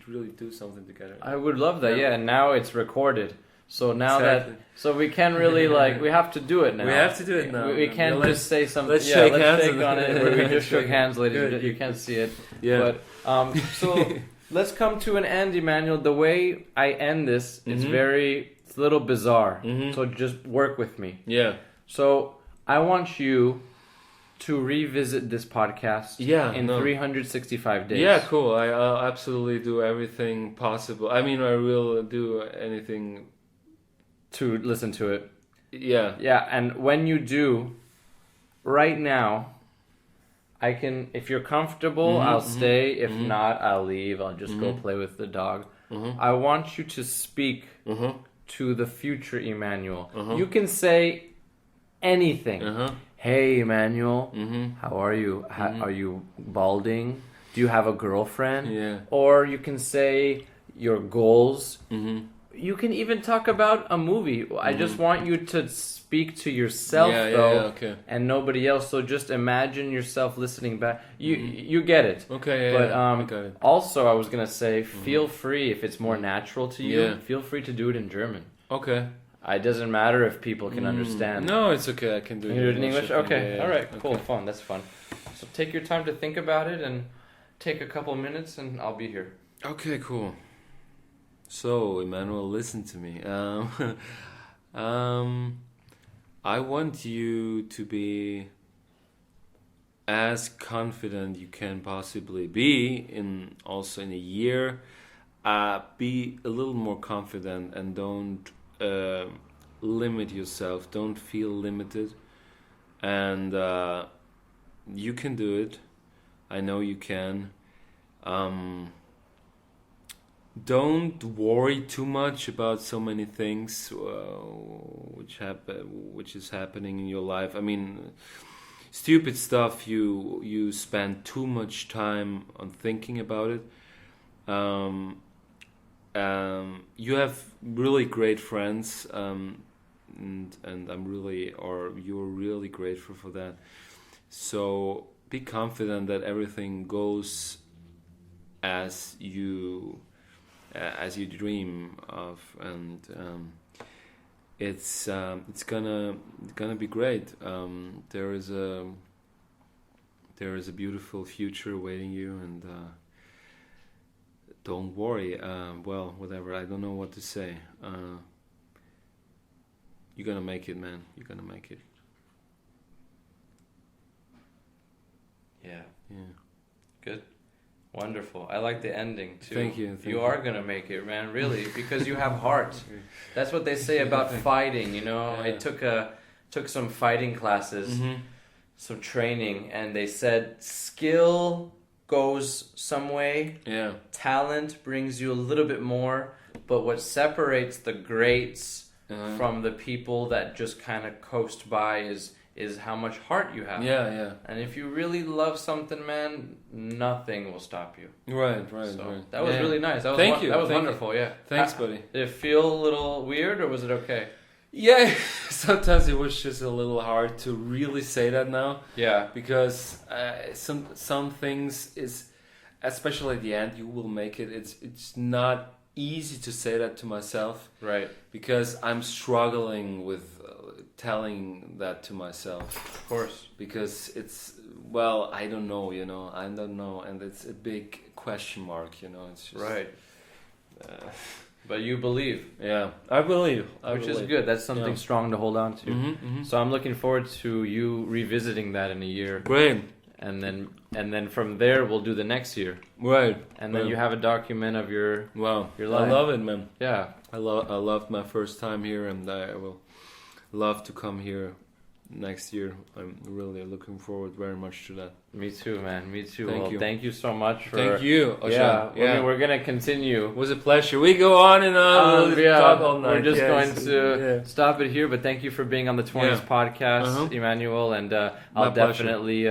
Speaker 2: really do something together.
Speaker 1: I would love that. Yeah. And now it's recorded. So now
Speaker 2: exactly.
Speaker 1: so we can really we have to do it now.
Speaker 2: We have to do it now.
Speaker 1: We can't just say something.
Speaker 2: Let's shake hands
Speaker 1: on it. Where we just shook hands, ladies. You can't see it.
Speaker 2: Yeah.
Speaker 1: But so let's come to an end, Immanuel. The way I end this, it's a little bizarre. So just work with me.
Speaker 2: Yeah.
Speaker 1: So I want you to revisit this podcast in 365 days.
Speaker 2: Yeah, cool. I'll absolutely do everything possible. I mean, I will do anything
Speaker 1: to listen to it.
Speaker 2: Yeah.
Speaker 1: Yeah, and when you do, right now, I can, if you're comfortable, I'll stay. If not, I'll leave. I'll just go play with the dog. I want you to speak to the future Immanuel. You can say anything. Hey, Immanuel, how are you? Are you balding? Do you have a girlfriend?
Speaker 2: Yeah.
Speaker 1: Or you can say your goals. You can even talk about a movie. I just want you to speak to yourself, though,
Speaker 2: okay.
Speaker 1: and nobody else. So just imagine yourself listening back. You get it.
Speaker 2: Okay,
Speaker 1: but
Speaker 2: I got it.
Speaker 1: also, I was gonna say, feel free if it's more natural to you. Feel free to do it in German.
Speaker 2: Okay.
Speaker 1: It doesn't matter if people can understand.
Speaker 2: No, it's okay. I can do it.
Speaker 1: You do it in English? Okay.
Speaker 2: Yeah.
Speaker 1: All right. Cool.
Speaker 2: Okay.
Speaker 1: Fun. That's fun. So take your time to think about it and take a couple minutes, and I'll be here.
Speaker 2: Okay, cool. So, Immanuel, listen to me. I want you to be as confident you can possibly be in a year. Be a little more confident and don't limit yourself. Don't feel limited. And you can do it. I know you can. Don't worry too much about so many things which is happening in your life. I mean, stupid stuff. You spend too much time on thinking about it. You have really great friends, and you're really grateful for that. So be confident that everything goes as you dream of, and it's gonna be great. There is a beautiful future awaiting you, and don't worry. Well, whatever. I don't know what to say. You're gonna make it, man. You're gonna make it.
Speaker 1: Yeah.
Speaker 2: Yeah.
Speaker 1: Good. Wonderful. I like the ending too.
Speaker 2: Thank you.
Speaker 1: You are gonna make it, man. Really, because you have heart. That's what they say about fighting. You know,
Speaker 2: Yeah.
Speaker 1: I took some fighting classes, some training, and they said skill goes some way.
Speaker 2: Yeah.
Speaker 1: Talent brings you a little bit more, but what separates the greats from the people that just kind of coast by is how much heart you have.
Speaker 2: Yeah.
Speaker 1: And if you really love something, man, nothing will stop you.
Speaker 2: Right.
Speaker 1: So that was really nice. That was
Speaker 2: Thank you.
Speaker 1: That was
Speaker 2: Thank
Speaker 1: wonderful.
Speaker 2: you.
Speaker 1: Yeah.
Speaker 2: Thanks, buddy.
Speaker 1: Did it feel a little weird, or was it okay?
Speaker 2: Yeah, sometimes it was just a little hard to really say that now.
Speaker 1: Yeah.
Speaker 2: Because some things is, especially at the end, you will make it. It's not easy to say that to myself.
Speaker 1: Right.
Speaker 2: Because I'm struggling with telling that to myself.
Speaker 1: Of course.
Speaker 2: Because I don't know, and it's a big question mark, It's just,
Speaker 1: right. But you believe.
Speaker 2: Yeah, I believe.
Speaker 1: Which is good. That's something strong to hold on to. So I'm looking forward to you revisiting that in a year.
Speaker 2: Great.
Speaker 1: And then from there we'll do the next year.
Speaker 2: Right.
Speaker 1: And then you have a document of your life.
Speaker 2: I love it, man.
Speaker 1: Yeah.
Speaker 2: I loved my first time here, and I will love to come here next year. I'm really looking forward very much to that.
Speaker 1: Me too, man. Me too.
Speaker 2: Thank you.
Speaker 1: Thank you so much for.
Speaker 2: Thank you, Ojan.
Speaker 1: Yeah. I mean, we're gonna continue.
Speaker 2: It was a pleasure. We go on and on. Talk all night.
Speaker 1: We're just going to stop it here, but thank you for being on the 20s podcast, Immanuel, and I'll definitely.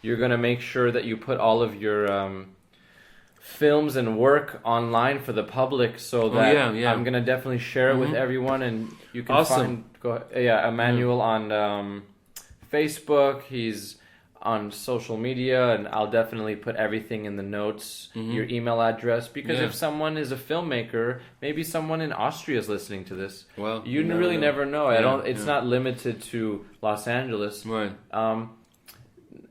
Speaker 1: You're gonna make sure that you put all of your films and work online for the public, so that I'm gonna definitely share it with everyone, and you can find Immanuel on Facebook. He's on social media, and I'll definitely put everything in the notes, your email address, because if someone is a filmmaker, maybe someone in Austria is listening to this.
Speaker 2: Well,
Speaker 1: you really never know. It's not limited to Los Angeles.
Speaker 2: Right.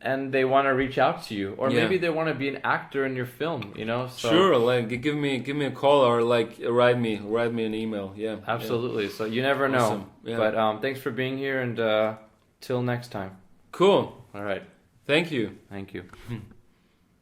Speaker 1: And they want to reach out to you, or maybe they want to be an actor in your film, So,
Speaker 2: sure, like give me a call, or like write me an email. Yeah,
Speaker 1: absolutely. So you never know.
Speaker 2: Yeah.
Speaker 1: But thanks for being here, and till next time.
Speaker 2: Cool.
Speaker 1: All right.
Speaker 2: Thank you.
Speaker 1: Thank you.